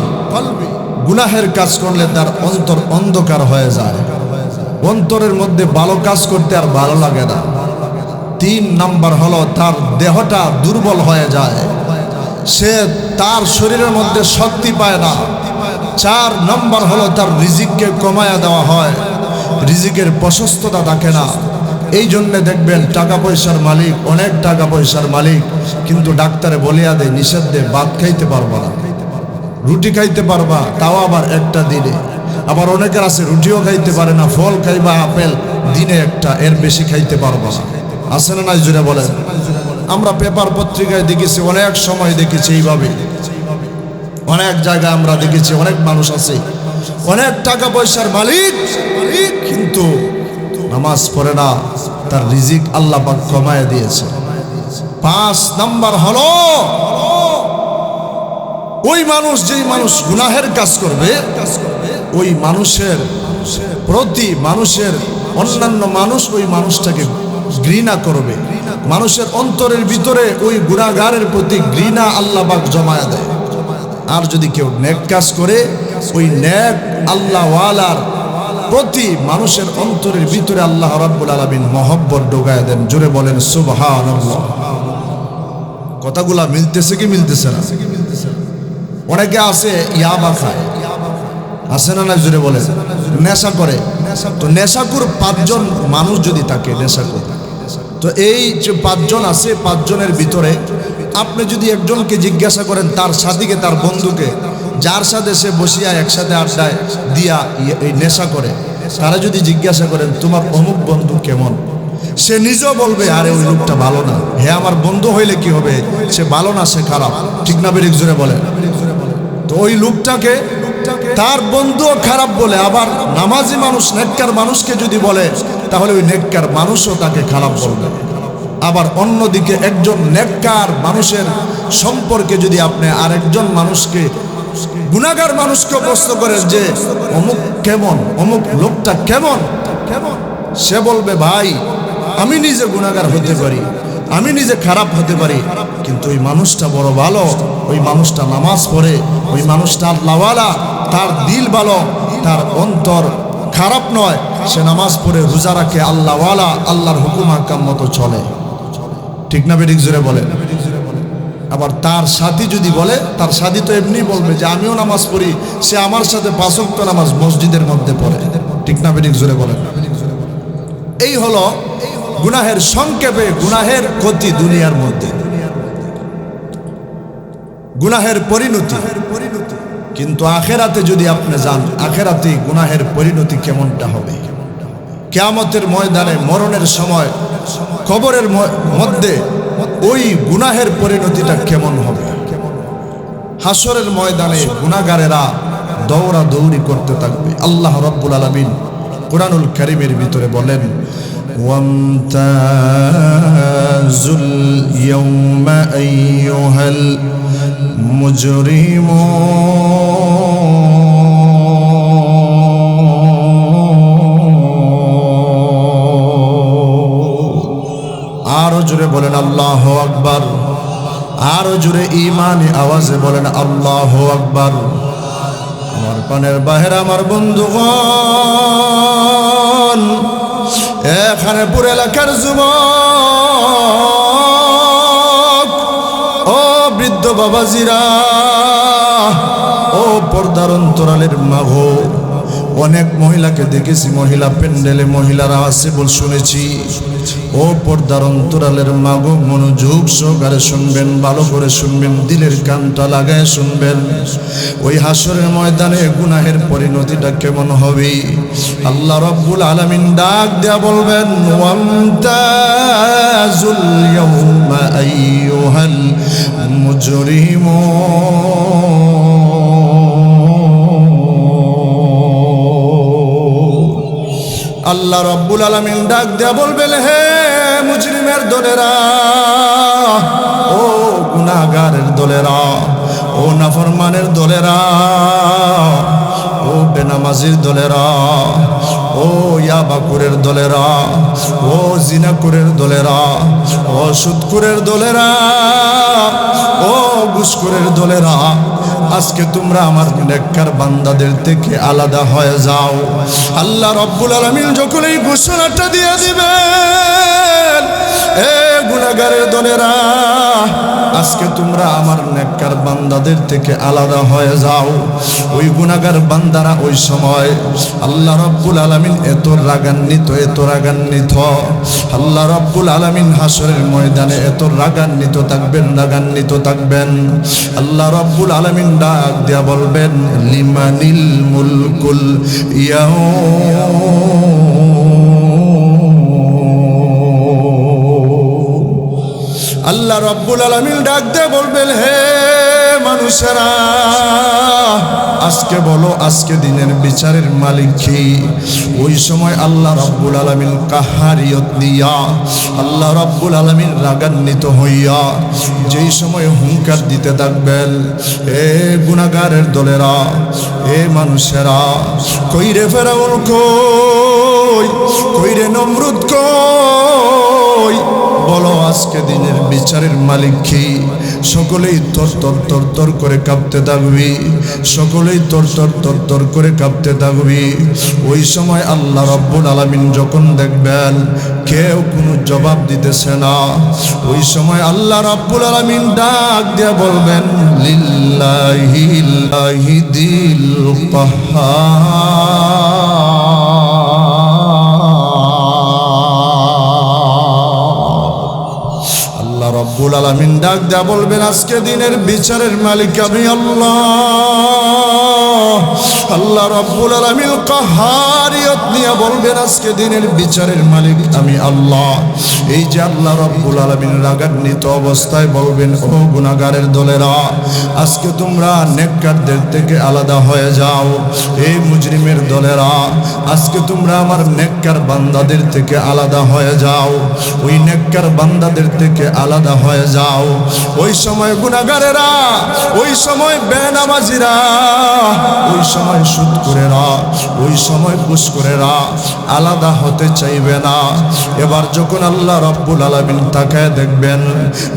গুনাহের কাজ করলে তার অন্তর অন্ধকার হয়ে যায়, অন্তরের মধ্যে ভালো কাজ করতে আর ভালো লাগে না। 3 নাম্বার হলো তার দেহটা দুর্বল হয়ে যায়, সে তার শরীরের মধ্যে শক্তি পায় না। 4 নাম্বার হলো তার রিজিককে কমায়া দেওয়া হয়, রিজিকের প্রশস্ততা থাকে না। এই জন্যে দেখবেন টাকা পয়সার মালিক, অনেক টাকা পয়সার মালিক, কিন্তু ডাক্তারে বলিয়া দেয়, নিষেধ দেয়, ভাত খাইতে পারবা না, রুটি খাইতে পারবা, তাও আবার একটা দিনে। আবার অনেকের আছে রুটিও খাইতে পারে না, ফল খাইবা আপেল, দিনে একটা, এর বেশি খাইতে পারবা না। আছে না নাই জুড়ে বলেন? আমরা পেপার পত্রিকায় দেখেছি, অনেক সময় দেখেছি এইভাবে, অনেক জায়গায় আমরা দেখেছি। অনেক মানুষ আছে অনেক টাকা পয়সার মালিক, কিন্তু নামাজ পড়ে না, তার রিজিক আল্লাহ পাক কমায় দিয়েছে। 5 নাম্বার হলো ওই মানুষ, যেই মানুষ গুনাহের কাজ করবে, ওই মানুষের প্রতি মানুষের অন্যান্য মানুষ ওই মানুষটাকে ঘৃণা করবে। মানুষের অন্তরের ভিতরে ওই গুনাহগারের প্রতি ঘৃণা আল্লাহ পাক জমায়া দেয়। আর যদি কেউ নেক কাজ করে, ওই নেক আল্লাহওয়ালার প্রতি মানুষের অন্তরের ভিতরে আল্লাহ রাব্বুল আলামিন মহব্বত ঢোকায় দেন। জোরে বলেন সুবহানাল্লাহ। কথাগুলা মিলতেছে কি মিলতেছে না? অনেকে আছে ইয়াবা খায়, আছে না না? জোরে বলেন। নেশা করে, তো নেশাকুর 5 জন মানুষ যদি থাকে, নেশাকুর, তো এই যে 5 জন আছে, 5 জনের ভিতরে আপনি যদি একজনকে জিজ্ঞাসা করেন, তার সাথীকে, তার বন্ধুকে, যার সাথে সে বসিয়া একসাথে আড্ডায় দিয়া এই নেশা করে, তারা যদি জিজ্ঞাসা করেন তোমার অমুক বন্ধু কেমন, সে নিজেও বলবে আরে ওই লোকটা ভালো না, হে আমার বন্ধু হইলে কি হবে, সে ভালো না সে খারাপ, ঠিক না বেরিক জোরে বলে। তো ওই লোকটাকে তার বন্ধুও খারাপ বলে, আবার নামাজি মানুষ নেককার মানুষকে যদি বলে তাহলে ওই নেককার মানুষও তাকে খারাপ বলবে। আবার অন্যদিকে একজন নেককার মানুষের সম্পর্কে যদি আপনি আরেকজন মানুষকে গুনাহগার মানুষকে প্রশ্ন করেন যে অমুক কেমন, অমুক লোকটা কেমন, সে বলবে ভাই আমি নিজে গুনাহগার হতে পারি, আমি নিজে খারাপ হতে পারি, কিন্তু ওই মানুষটা বড় ভালো, ওই মানুষটা নামাজ পড়ে, ওই মানুষটা আল্লাহওয়ালা, তার দিল ভালো, তার অন্তর খারাপ নয়, সে নামাজ পড়ে রোজা রাখে, আল্লাহওয়ালা, আল্লাহর হুকুম আহকাম মতো চলে, ঠিক না বেঠিক জোরে বলে। আবার তার সাথী যদি বলে, তার সাথী তো এমনি বলবে যে আমিও নামাজ পড়ি, সে আমার সাথে 5 ওয়াক্ত নামাজ মসজিদের মধ্যে পড়ে, ঠিক না বেঠিক জোরে বলে। এই হলো গুনাহের সংক্ষেপে গুনাহের ক্ষতি দুনিয়ার মধ্যে, গুনাহের পরিণতি। কিন্তু আখেরাতে যদি আপনি যান, আখেরাতে গুনাহের পরিণতি কেমনটা হবে, কিয়ামতের ময়দানে মরণের সময় কবরের মধ্যে ওই গুনাহের পরিণতিটা কেমন হবে। হাসরের ময়দানে গুনাহগারেরা দৌড়াদৌড়ি করতে থাকবে। আল্লাহ রাব্বুল আলামিন কুরআনুল কারীমের ভিতরে বলেন, ওয়ামতাজুল ইয়াওমা আইয়ুহাল মুজরিমুন। আরো জোরে বলেন আল্লাহু আকবার, আরো জোরে ঈমানি আওয়াজে বলেন আল্লাহু আকবার। আমার পানের বাহির আমার বন্ধুগণ, এখানে পুরো এলাকার যুবক, ও বৃদ্ধ বাবাজিরা, ও পর্দার অন্তরালের মাগো, অনেক মহিলাকে দেখেছি, মহিলা প্যান্ডেলে মহিলারা আছে বল শুনেছি। ও পর্দার অন্তরালের মাগো, মনোযোগ সহকারে শুনবেন, ভালো করে শুনবেন, দিলের কানটা লাগায় শুনবেন। ওই হাসরের ময়দানে গুনাহের পরিণতিটা কেমন হবে আল্লাহ রাব্বুল আলামিন ডাক দেয়া বলবেন, ওয়ামতাজুল ইয়াওমা আইয়ুহাল মুজরিমুন। আল্লাহ রাব্বুল আলামিন ডাক দেয়া বলবেন, হে মুজরিমের দলেরা, ও গুনাহগারের দলেরা, ও নাফরমানের দলেরা, ও বেনামাজির দলেরা, ও ইয়াবাকুরের দলেরা, ও জিনাকুরের দলেরা, ও সুদকুরের দলেরা, ও ঘুষখোরের দলেরা, আজকে তোমরা আমার নেককার বান্দাদের থেকে আলাদা হয়ে যাও। আল্লাহ রাব্বুল আলামিন যখন এই ঘোষণাটা দিয়ে দিবেন, এ গুনাহগারের দলেরা, আজকে তোমরা আমার নেককার বান্দাদের থেকে আলাদা হয়ে যাও। ওই গুনাহগার বান্দারা ওই সময় আল্লাহ রাব্বুল আলামিন এত রাগান্বিত, এত রাগান্বিত, আল্লাহ রাব্বুল আলামিন হাসরের ময়দানে এত রাগান্বিত থাকবেন, রাগান্বিত থাকবেন। আল্লাহ রাব্বুল আলামিন ডাক দিয়া বলবেন, লিমানিল মুলকুল আল্লাহ রাব্বুল আলামিন ডাক দিয়ে বলবেন, হে মানুষেরা, আজকে বলো আজকে দিনের বিচারের মালিক কি? ওই সময় আল্লাহ রাব্বুল আলামিন কাহারিয়ত দিয়া, আল্লাহ রাব্বুল আলামিন রাগান্বিত হইয়া যেই সময় হুঙ্কার দিতে থাকবেন, এ গুনাহগারের দলেরা, এ মানুষেরা, কই রে ফেরাউন কই, কই রে নমরুদ কই, বলো আজকে দিনের বিচারের মালিক কি? সকলেই তর তর তর তর করে কাঁপতে থাকবি, সকলেই তর তর তর তর করে কাঁপতে থাকবি। ওই সময় আল্লাহ রাব্বুল আলামিন যখন দেখবেন কেউ কোনো জবাব দিতেছে না, ওই সময় আল্লাহ রাব্বুল আলামিন ডাক দিয়ে বলবেন, লিল্লাহিল ওয়াহিদিল কাহ্হার। রব্বুল আলামিন ডাক দেয়া বলবেন, আজকে দিনের বিচারের মালিক আমি আল্লাহ। আল্লাহ রব্বুল আলামিন কাহারিয়ত দিয়া বলবেন আজকে দিনের বিচারের মালিক আমি আল্লাহ। এই যে আল্লাহ রাব্বুল আলামিন রাগান্বিত অবস্থায় বলবেন, ও গুনাহগারের দলেরা, আজকে তোমরা নেককারদের থেকে আলাদা হয়ে যাও। এই মুজরিমের দলেরা, আজকে তোমরা আমার নেককার বান্দাদের থেকে আলাদা হয়ে যাও। ওই নেককার বান্দাদের থেকে আলাদা হয়ে যাও। ওই সময় গুনাহগারেরা, ওই সময় বেনামাজিরা, ওই সময় সুদখোরেরা, ওই সময় ঘুষখোরেরা আলাদা হতে চাইবে না। এবার যখন আল্লাহ রাব্বুল আলামিন তাকায় দেখবেন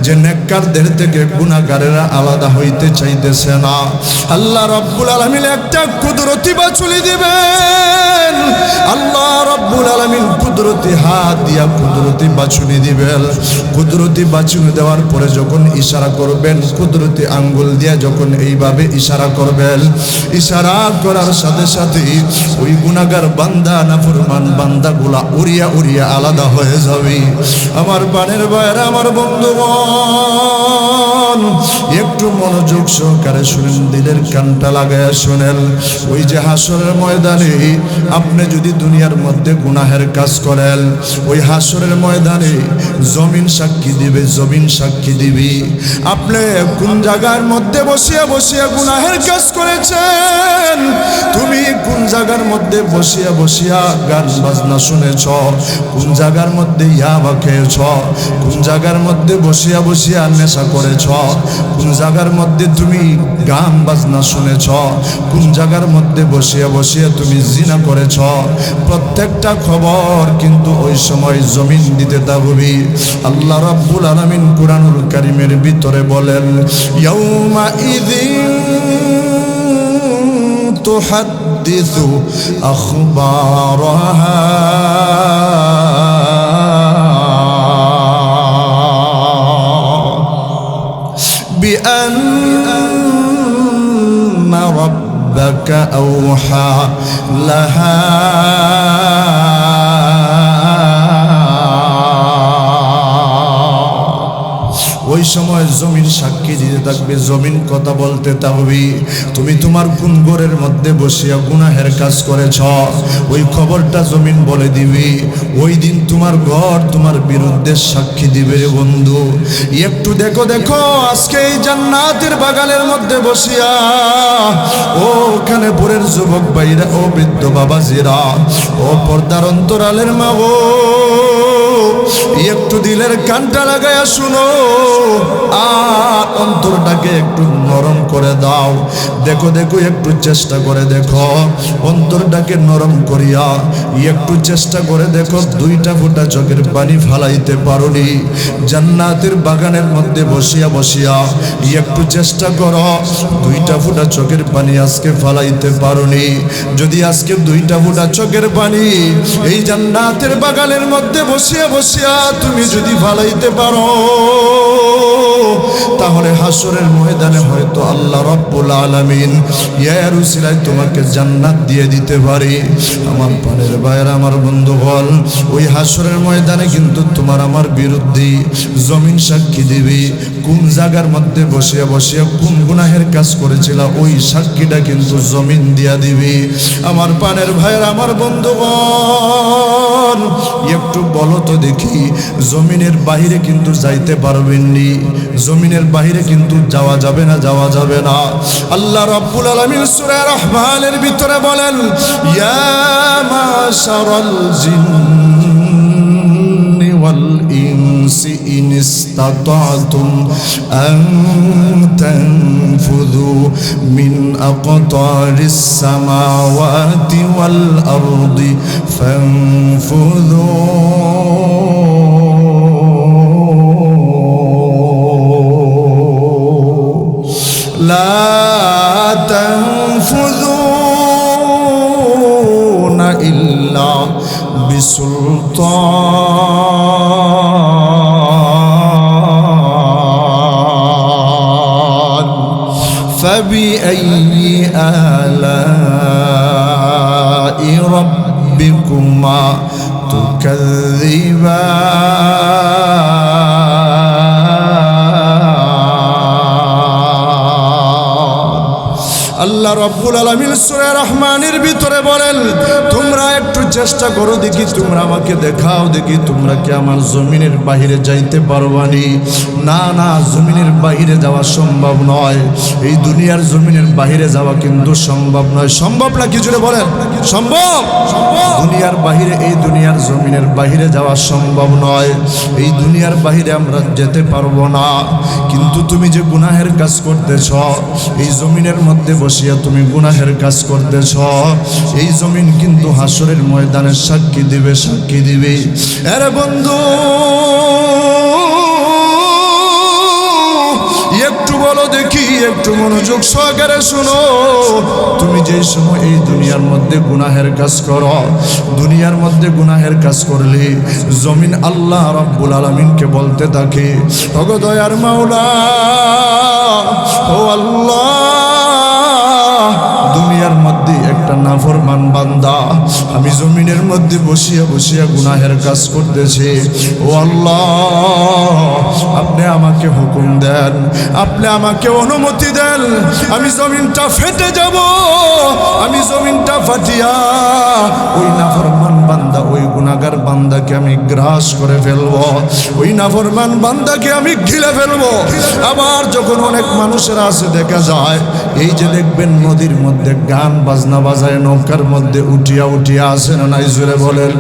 যে নেককারদের থেকে গুনাহগারেরা আলাদা হইতে চাইতেছে না, আল্লাহ রাব্বুল আলামিন একটা কুদরতি বাছুলি দিবেন। আল্লাহ রাব্বুল আলামিন কুদরতি হাত দিয়া কুদরতি বাছুলি দিবেন। কুদরতি বাছুলি দেওয়ার পরে যখন ইশারা করবেন, কুদরতি আঙ্গুল দিয়া যখন এইভাবে ইশারা করবেন, ইশারা করার সাথে সাথে ওই গুনাহগার বান্দা, নাফরমান বান্দাগুলা উড়িয়া উড়িয়া আলাদা হয়ে যাবে। আমার প্রাণের ভাইরা, আমার বন্ধুগণ, একটু মনোযোগ সহকারে শুনেন, দিলের কানটা লাগায়া শুনেন। ওই যে হাসরের ময়দানে আপনি যদি দুনিয়ার মধ্যে গুনাহের কাজ করেন, ওই হাসরের ময়দানে জমিন সাক্ষী দিবে, জমিন সাক্ষী দিবি আপনি কোন জায়গার মধ্যে বসিয়া বসিয়া গুনাহের কাজ করেছেন। তুমি কোন জায়গার মধ্যে বসিয়া বসিয়া গান বাজনা শুনেছ, কোন জায়গার মধ্যে ইয়াবা খেয়েছ, কোন জায়গার মধ্যে বসিয়া বসিয়া নেশা করেছ, কোন জায়গার মধ্যে তুমি গান বাজনা শুনেছ, কোন জায়গার মধ্যে বসিয়া বসিয়া তুমি জিনা করেছ, প্রত্যেকটা খবর কিন্তু ওই সময় জমিন দিতে থাকবি। আল্লাহ রাব্বুল আলামিন কুরআনুল কারীমের ভিতরে বলেন, ইয়াউমা ইযিন তুহাদ্দিসু আখবারাহা বিআন্না রাব্বাকা আওহা লাহা। ওই সময় জমিন সাক্ষী দিতে থাকবে, জমিন কথা বলতে থাকবে। তুমি তোমার কোন ঘরের মধ্যে বসিয়া গুনাহের কাজ করেছ, ওই খবরটা জমিন বলে দিবি। ওই দিন তোমার ঘর তোমার বিরুদ্ধে সাক্ষী দিবে। রে বন্ধু, একটু দেখো দেখো, আজকে এই জান্নাতের বাগানের মধ্যে বসিয়া ও ওখানে ভোরের যুবক ভাইরা, ও বৃদ্ধ বাবাজিরা, ও পর্দার অন্তরালের মা গো, একটু দিলের কানটা লাগায়া শুনো আর অন্তরটাকে একটু নরম করে দাও। দেখো দেখো, একটু চেষ্টা করে দেখো, অন্তরটাকে নরম করিয়া একটু চেষ্টা করে দেখো, দুইটা ফোঁটা চোখের পানি ফালাইতে পারোনি? জান্নাতের বাগানের মধ্যে বসিয়া বসিয়া একটু চেষ্টা করো, দুইটা ফোঁটা চোখের পানি আজকে ফালাইতে পারোনি? যদি আজকে দুইটা ফোঁটা চোখের পানি এই জান্নাতের বাগানের মধ্যে বসিয়া বসিয়া তুমি যদি ফালাইতে পারো, তাহলে হাসরের ময়দানে হয়তো আল্লাহ রাব্বুল আলামিন ইয়ার উসিলায় তোমাকে জান্নাত দিয়ে দিতে পারে। আমার প্রাণের ভাইরা, আমার বন্ধুগণ, ওই হাসরের ময়দানে কিন্তু তোমার আমার বিরুদ্ধে জমিন সাক্ষী দিবে। কোন জায়গার মধ্যে বসিয়া বসিয়া কোন গুনাহের কাজ করেছিল, ওই সাক্ষীটা কিন্তু জমিন দিয়া দিবে। আমার প্রাণের ভাইরা, আমার বন্ধুগণ, একটু বলো তো দেখি, জমিনের বাহিরে কিন্তু যাইতে পারবেননি, জমিনের বাহিরে কিন্তু যাওয়া যাবে না, যাওয়া যাবে না। আল্লাহ রাব্বুল আলামিন সূরা রহমানের ভিতরে বলেন, ইয়া মাশারাল জিন্নি ওয়াল ইনসি ইন ইসতাতাতুম আন তানফুযু মিন আকতারিস সামাওয়াতি ওয়াল আরদি ফানফুযু لا تنفذون إلا بسلطان فبأي آلاء ربكما تكذبان আল্লাহ রব্বুল আলামিন সূরা রহমানের ভিতরে বলেন, তোমরা একটু চেষ্টা করো দেখি, তোমরা আমাকে দেখাও দেখি, তোমরা কি আমার জমিনের বাহিরে যাইতে পারবানি? না না, জমিনের বাহিরে যাওয়া সম্ভব নয়। এই দুনিয়ার জমিনের বাহিরে যাওয়া কিন্তু সম্ভব নয়। সম্ভব না? কি জোরে বলেন, সম্ভব? দুনিয়ার বাহিরে, এই দুনিয়ার জমিনের বাহিরে যাওয়া সম্ভব নয়। এই দুনিয়ার বাহিরে আমরা যেতে পারবো না। কিন্তু তুমি যে গুনাহের কাজ করতেছ, এই জমিনের মধ্যে বসিয়া তুমি গুনাহের কাজ করতেছ, এই জমিন কিন্তু হাসরের ময়দানে সাক্ষী দিবে, সাক্ষী দিবে। আরে বন্ধু, একটু বলো দেখি, একটু মনোযোগ সহকারে শোনো। তুমি যেই সময় এই দুনিয়ার মধ্যে গুনাহের কাজ করো, দুনিয়ার মধ্যে গুনাহের কাজ করলে জমিন আল্লাহ রাব্বুল আলামিনকে বলতে থাকে, ওগো দয়ার মাওলা, ও আল্লাহ, দুনিয়ার মধ্যে একটা নাফরমান বান্দা আমি জমিনের মধ্যে বসিয়া বসিয়া গুনাহের কাজ করতেছে। ও আল্লাহ, আপনি আমাকে হুকুম দেন, আপনি আমাকে অনুমতি দেন, আমি জমিনটা ফেটে যাব, আমি জমিনটা ফাটিয়া ওই নাফরমান বান্দা, ওই গুনাহগার বান্দাকে আমি গ্রাস করে ফেলবো, ওই নাফরমান বান্দাকে আমি গিলে ফেলবো। আবার যখন অনেক মানুষের আছে দেখা যায়, এই যে দেখবেন নদীর মধ্যে গান বাজনা বাজায়, নৌকার মধ্যে উঠিয়া উঠিয়া আসে না নাই, জোরে বলেন।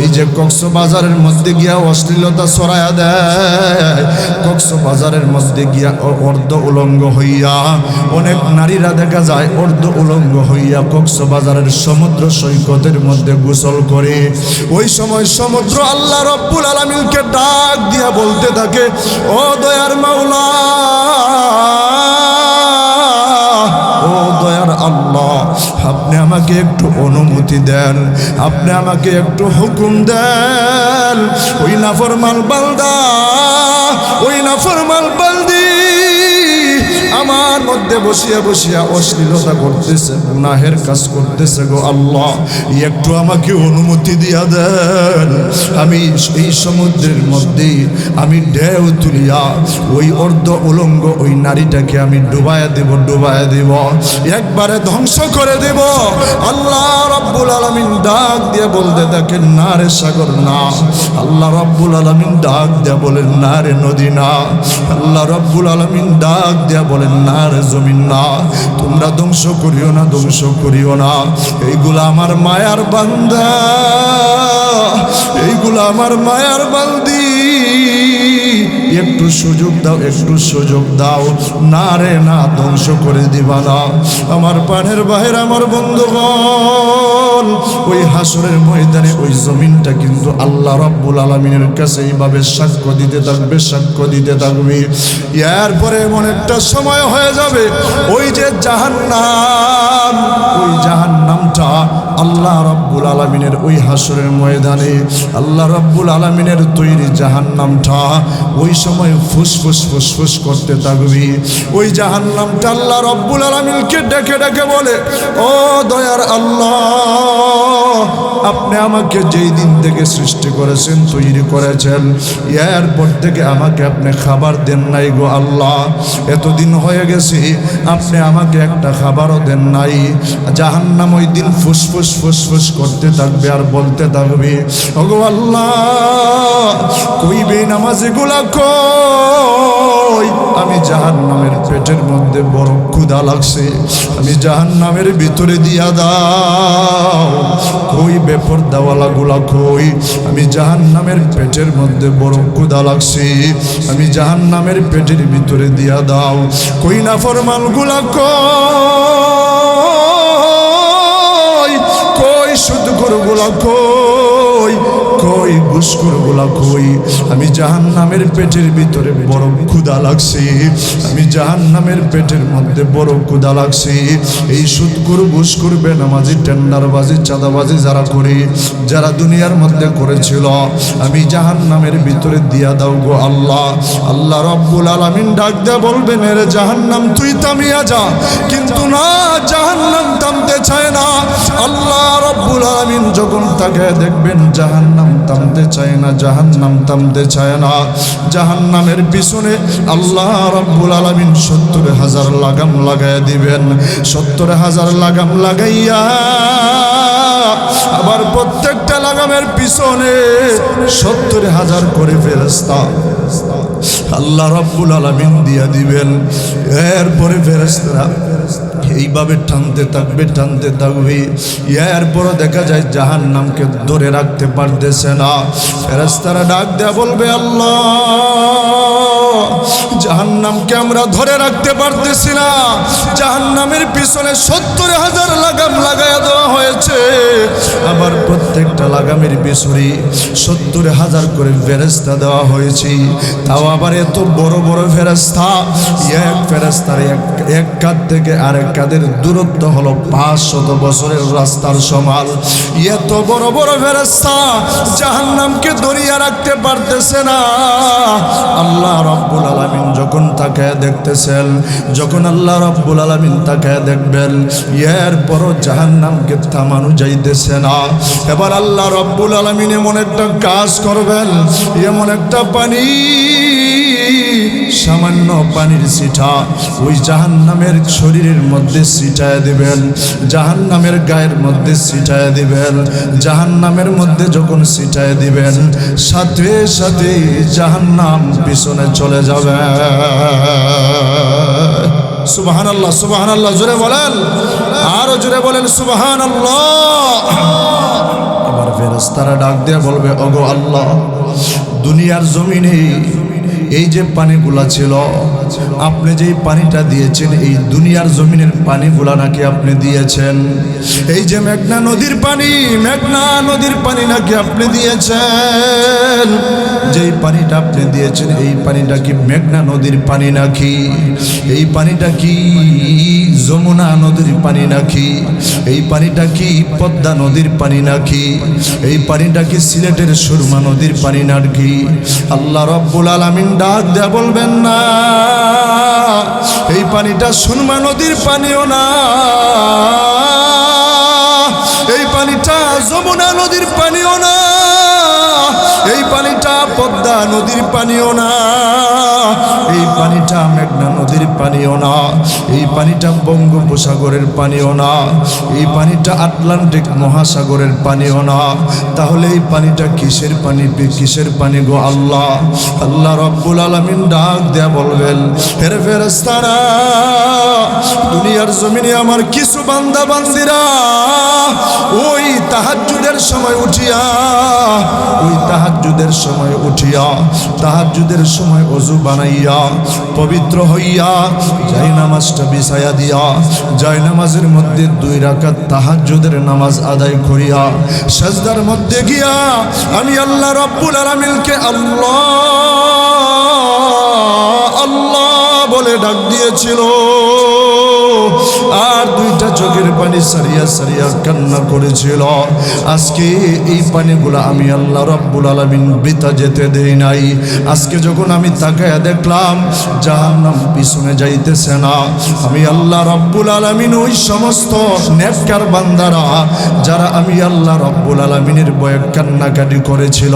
এই যে কক্সবাজারের মধ্যে গিয়া অশ্লীলতা ছড়ায়া দেয়, কক্সবাজারের মধ্যে গিয়া অর্ধ উলঙ্গ হইয়া অনেক নারীরা দেখা যায় অর্ধ উলঙ্গ হইয়া কক্সবাজারের সমুদ্র সৈকতের মধ্যে গোসল করে। ওই সময় সমুদ্র আল্লাহ রব্বুল আলামিনকে ডাক দিয়া বলতে থাকে, ও দয়ার মাওলা, ও দয়ার আল্লাহ, আপনি আমাকে একটু অনুমতি দেন, আপনি আমাকে একটু হুকুম দেন। ওই নাফরমান বান্দা, ওই নাফরমান বান্দি আমার মধ্যে বসিয়া বসিয়া অশ্লীলতা করতেছে, গুনাহের কাজ করতেছে, গো আল্লাহ, একটু আমাকে অনুমতি দিয়া দেন। আমি এই সমুদ্রের মধ্যে আমি ঢেউ তুলিয়া ওই অর্ধ উলঙ্গ ওই নারীটাকে আমি ডুবাইয়া দেব, ডুবাইয়া দেব, একবারে ধ্বংস করে দেব। আল্লাহ রাব্বুল আলামিন ডাক দিয়ে বলতে থাকেন, না রে সাগর না। আল্লাহ রাব্বুল আলামিন ডাক দিয়া বলেন, না রে নদী না। আল্লাহ রাব্বুল আলামিন ডাক দিয়া বলেন, না রে জমিন না, তোমরা ধ্বংস করিও না, ধ্বংস করিও না। এইগুলা আমার মায়ার বান্দা, এইগুলা আমার মায়ার বান্দি, একটু সুযোগ দাও, একটু সুযোগ দাও। না রে না, ধ্বংস করে দিবা না। আমার পানের বাহির, আমার বন্ধুগণ, ওই হাসরের ময়দানে ওই জমিনটা কিন্তু আল্লাহ রাব্বুল আলামিনের কাছে এইভাবে সাক্ষ্য দিতে থাকবে, সাক্ষ্য দিতে থাকবে। এরপরে এমন একটা সময় হয়ে যাবে, ওই যে জাহান্নাম, ওই জাহান্নামটা আল্লাহ রাব্বুল আলামিনের ওই হাসরের ময়দানে আল্লাহ রাব্বুল আলামিনের তৈরি জাহান্নামটা ওই সময় ফুসফুস ফুসফুস করতে থাকবে। ওই জাহান্নামটা আল্লাহ রাব্বুল আলামিনকে ডেকে ডেকে বলে, ও দয়ার আল্লাহ, আপনি আমাকে যেই দিন থেকে সৃষ্টি করেছেন, তৈরি করেছেন, এরপর থেকে আমাকে আপনি খাবার দেন নাই গো আল্লাহ। এতদিন হয়ে গেছে, আপনি আমাকে একটা খাবারও দেন নাই। জাহান্নাম ওই দিন ফুসফুস ফুসফুস করতে থাকবে আর বলতে থাকবে, ওগো আল্লাহ, কই বেনামাজি গুলা কই? আমি জাহান্নামের পেটের মধ্যে বড় ক্ষুধা লাগছে, আমি জাহান্নামের ভিতরে দিয়া দাও। কই বেপরদাওয়ালা গুলা কই? আমি জাহান্নামের পেটের মধ্যে বড় ক্ষুধা লাগছে, আমি জাহান্নামের পেটের ভিতরে দিয়া দাও। কই নাফরমান গুলা কই? কই সুদখোর গুলা কই? কই ঘুষখোর গুলা কই? আমি জাহান্নামের পেটের ভিতরে বড় ক্ষুধা লাগছে, আমি জাহান্নামের পেটের মধ্যে বড় ক্ষুধা লাগছে। এই সুদখোর, ঘুষখোর, বেনামাজি, টেন্ডারবাজি, চাঁদাবাজি যারা করে, যারা দুনিয়ার মধ্যে করেছিল, আমি জাহান্নামের ভিতরে দিয়া দাও গো আল্লাহ। আল্লাহ রাব্বুল আলামিন ডাক দিয়ে বলবেন, এরে জাহান্নাম তুই থামিয়া যা। কিন্তু না, জাহান্নাম থামতে চায় না। আল্লাহ রাব্বুল আলামিন যখন তাকে দেখবেন জাহান্নাম থামতে চায় না, জাহান্নাম থামতে চায় না। জাহান্নামের পিছনে আল্লাহ রাব্বুল আলামিন 70,000 লাগাম লাগাইয়া দিবেন। 70,000 লাগাম লাগাইয়া আবার প্রত্যেকটা লাগামের পিছনে 70,000 করে ফেরেশতা আল্লাহ রাব্বুল আলামিন দিয়া দিবেন। এরপরে ফেরেশতারা এইভাবে টানতে থাকবে, টানতে থাকবে। এরপরে দেখা যায় জাহান্নামকে ধরে রাখতে পারতেছে না। ফেরেশতারা ডাক দেয়া বলবে, আল্লাহ জাহান্নামকে আমরা ধরে রাখতে পারতেছি না। জাহান্নামের পিছনে 70,000 লাগাম লাগাইয়া দেওয়া হয়েছে, আবার প্রত্যেকটা লাগামের পিছনে 70,000 করে ফেরেশতা দেওয়া হয়েছে। তাও আবার এত বড় বড় ফেরেশতা, এক ফেরেশতার এক কাঁধ থেকে আরেক কাঁধের দূরত্ব হলো 500 বছরের রাস্তার সমান। এত বড় বড় ফেরেশতা জাহান্নামকে ধরিয়া রাখতে পারতেছে না। আল্লাহ রাব্বুল আলামিন যখন তাকায় দেখতেছেন, যখন আল্লাহ রাব্বুল আলামিন তাকায় দেখবেন, এরপরও জাহান্নামকে থামানো যাইতেছে না। এবার আল্লাহ রাব্বুল আলামিন এমন একটা কাজ করবেন, এমন একটা পানি, সামান্য পানির ছিটা ওই জাহান্নামের শরীরের মধ্যে ছিটায় দিবেন, জাহান্নামের গায়ের মধ্যে ছিটায় দিবেন। জাহান্নামের মধ্যে যখন ছিটায় দিবেন, সাথে সাথে জাহান্নাম পিছনে চলে যাবে। সুবহানাল্লাহ, সুবহানাল্লাহ জোরে বলেন, আরো জোরে বলেন সুবহানাল্লাহ। এবার ফেরেশতারা ডাক দিয়ে বলবে, ওগো আল্লাহ, দুনিয়ার জমিনে এই যে পানিগুলা ছিল, আপনি যেই পানিটা দিয়েছেন, এই দুনিয়ার জমিনের পানিগুলা নাকি আপনি দিয়েছেন। এই যে মেঘনা নদীর পানি, মেঘনা নদীর পানি নাকি আপনি দিয়েছেন। যেই পানিটা আপনি দিয়েছেন, এই পানিটা কি মেঘনা নদীর পানি নাকি? এই পানিটা কি যমুনা নদীর পানি নাকি? এই পানিটা কি পদ্মা নদীর পানি নাকি? এই পানিটা কি সিলেটের সুরমা নদীর পানি নাকি? আল্লাহ রাব্বুল আলামিন ডাক দেয়া বলবেন, না, এই পানিটা সুরমা নদীর পানিও না, এই পানিটা যমুনা নদীর পানিও না, এই পানিটা পদ্মা নদীর পানিও না, এই পানিটা মেঘনা নদীর পানিও না, এই পানিটা বঙ্গোপসাগরের পানিও না, এই পানিটা আটলান্টিক মহাসাগরের পানিও না। তাহলে এই পানিটা কিসের পানি? কিসের পানি গো আল্লাহ? আল্লাহ রাব্বুল আলামিন ডাক দেয়া বলবেন, হে ফেরেশতারা, দুনিয়ার জমিনে আমার কিছু বান্দা বান্দিরা ওই তাহাজ্জুদের সময় উঠিয়া, ওই তাহাজ্জুদের সময় উঠিয়া, তাহাজ্জুদের সময় ওযু বানাইয়া পবিত্র হইয়া জায়নামাজটা বিছাইয়া দিয়া, জায়নামাজের মধ্যে 2 রাকাত তাহাজ্জুদের নামাজ আদায় করিয়া সাজদার মধ্যে গিয়া আমি আল্লাহ রাব্বুল আলামিনকে আল্লাহ আল্লাহ বলে ডাক দিয়েছিল, আর 2টা চোখের পানি সারিয়া সারিয়া কান্না করেছিল। আজকে এই পানিগুলো আমি আল্লাহ রাব্বুল আলামিন বৃথা যেতে দেই নাই। আজকে যখন আমি তাকায়া দেখলাম জাহান্নাম পিছনে যাইতেছে না, আমি আল্লাহ রাব্বুল আলামিন ওই সমস্ত নেককার বান্দারা যারা আমি আল্লাহ রাব্বুল আলামিনের ভয়ে কান্নাকাটি করেছিল,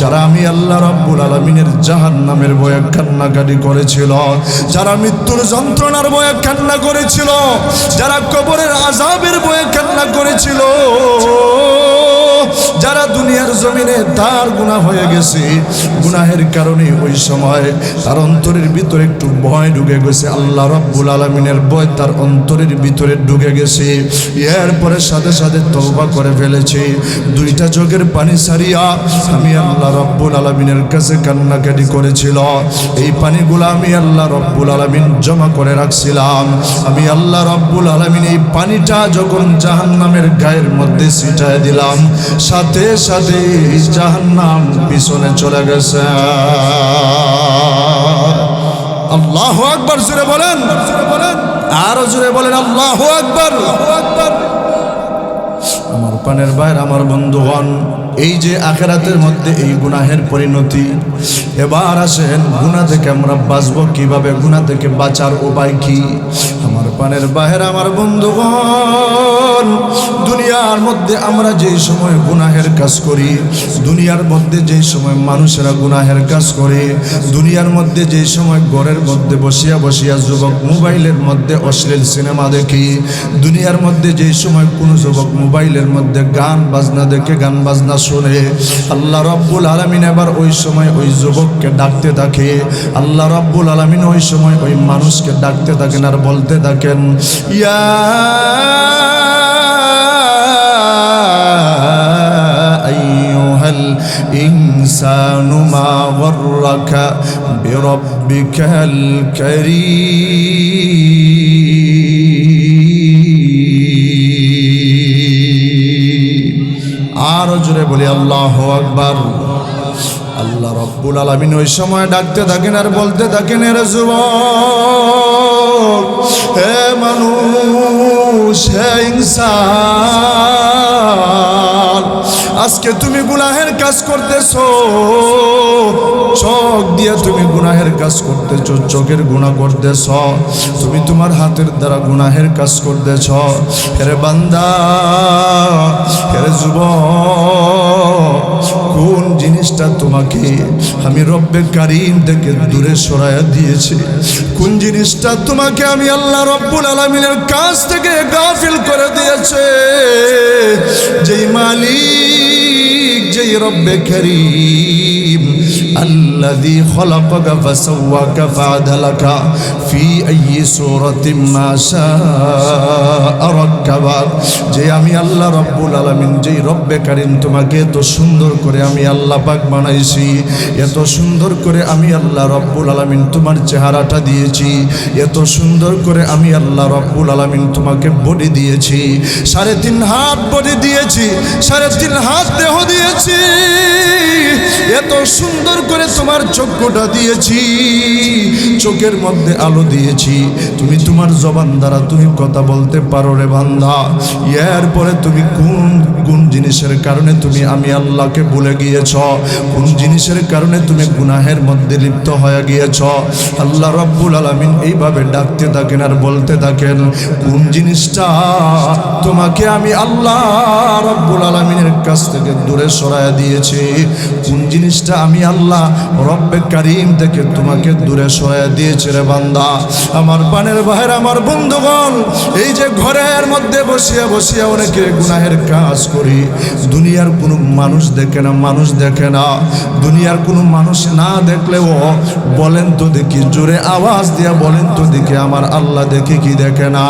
যারা আমি আল্লাহ রাব্বুল আলামিনের জাহান্নামের ভয়ে কান্নাকাটি করেছিল, যারা মৃত্যুর যন্ত্রণার ভয়ে কান্না করেছিল, যারা কবরের আযাবের ভয়ে কান্না করেছিল, যারা দুনিয়ার জমিনে তার গুনাহ হয়ে গেছে, গুনাহের কারণে ওই সময় তার অন্তরের ভিতরে একটু ভয় ঢুকে গেছে, আল্লাহ রাব্বুল আলামিনের ভয় তার অন্তরের ভিতরে ঢুকে গেছে। এরপরে সাথে সাথে তওবা করে ফেলেছে, 2টা চোখের পানি সারিয়া আমি আল্লাহ রাব্বুল আলামিনের কাছে কান্নাকাটি করেছিল। এই পানিগুলো আমি আল্লাহ রাব্বুল আলামিন জমা করে রাখছিলাম। আমি আল্লাহ রাব্বুল আলামিন এই পানিটা যখন জাহান্নামের গায়ের মধ্যে ছিটায় দিলাম, সাথে সাথে জাহান্নাম পিছনে চলে গেছে। আল্লাহু আকবার জোরে বলেন, আরো জোরে বলেন আল্লাহু আকবার। আমার পানের ভাইরা, আমার বন্ধুগণ, এই যে আখিরাতের মধ্যে এই গুনাহের পরিণতি, এবার আসেন গুনাহ থেকে আমরা বাঁচবো কিভাবে, গুনাহ থেকে বাঁচার উপায় কি? আমার পানের ভাইরা, আমার বন্ধুগণ, দুনিয়ার দুনিয়ার মধ্যে আমরা যেই সময় গুনাহের কাজ করি, দুনিয়ার মধ্যে যেই সময় মানুষেরা গুনাহের কাজ করে, দুনিয়ার মধ্যে যেই সময় ঘরের মধ্যে বসিয়া বসিয়া যুবক মোবাইলের মধ্যে অশ্লীল সিনেমা দেখি, দুনিয়ার মধ্যে যেই সময় কোনো যুবক মোবাইলের মধ্যে গান বাজনা দেখে, গান বাজনা শুনে, আল্লাহ রাব্বুল আলামিন এবার ওই সময় ওই যুবককে ডাকতে থাকে। আল্লাহ রাব্বুল আলামিন ওই সময় ওই মানুষকে ডাকতে থাকেন আর বলতে থাকেন, ইয়া আইয়ুহাল ইনসানু মা গররাকা বিরাব্বিকাল কারীম। আর জোরে বলি আল্লাহু আকবার। আল্লাহ রাব্বুল আলামিন ওই সময় ডাকতে থাকেন আর বলতে থাকেন, এর যুবক, হে মানুষ, হে ইনসান, আজকে তুমি গুনাহের কাজ করতেছো, চোখ দিয়ে তুমি গুনাহের কাজ করতেছো, চোখের গুনাহ করতেছ, তুমি তোমার হাতের দ্বারা গুনাহের কাজ করতেছ। হে বান্দা, হে যুবক, কোন জিনিসটা তোমাকে আমি রব্বে কারীম থেকে দূরে সরাইয়া দিয়েছি? কোন জিনিসটা তোমাকে আমি আল্লাহ রব্বুল আলামিনের কাছ থেকে গাফিল করে দিয়েছে? যেই মালিক, যেই রব্বে কারীম, আল্লাযী খলাকাকা ফাসাওয়াকা ফাআদালাকা ফি আইয়ি সূরাতিন মা শাআ রাক্কাবাক, যে আমি আল্লাহ রব্বুল আলামিন, যেই রব্বে কারীম তোমাকে এত সুন্দর করে আমি আল্লাহ পাক বানাইছি, এত সুন্দর করে আমি আল্লাহ রব্বুল আলামিন তোমার চেহারাটা দিয়েছি, এত সুন্দর করে আমি আল্লাহ রব্বুল আলামিন তোমাকে বডি দিয়েছি, 3.5 হাত বডি দিয়েছি, 3.5 হাত দেহ দিয়েছি, এত সুন্দর করে তোমার চক্ষুটা দিয়েছি, চোখের মধ্যে আলো দিয়েছি, তুমি তোমার জবান দ্বারা তুমি কথা বলতে পারো রে বান্দা। এরপরে তুমি কোন জিনিসের কারণে তুমি আমি আল্লাহকে ভুলে গিয়েছ? কোন জিনিসের কারণে তুমি গুনাহের মধ্যে লিপ্ত হয়ে গিয়েছ? আল্লাহ রাব্বুল আলামিন এইভাবে ডাকতে থাকেন আর বলতে থাকেন, কোন জিনিসটা তোমাকে আমি আল্লাহ রাব্বুল আলামিনের কাছ থেকে দূরে সরাইয়া দিয়েছি? কোন জিনিসটা আমি আল্লাহ রব্বে কারীম থেকে তোমাকে দূরে সরাইয়া দিয়েছে রে বান্দা? আমার পানের ভাইরা, আমার বন্ধুগণ, এই যে ঘরের মধ্যে বসিয়া বসিয়া অনেকে গুনাহের কাজ করি, দুনিয়ার কোনো মানুষ দেখে না, মানুষ দেখে না, দুনিয়ার কোনো মানুষ না দেখলেও বলেন তো দেখি, জোরে আওয়াজ দিয়া বলেন তো দেখি, আমার আল্লাহ দেখে কি দেখে না?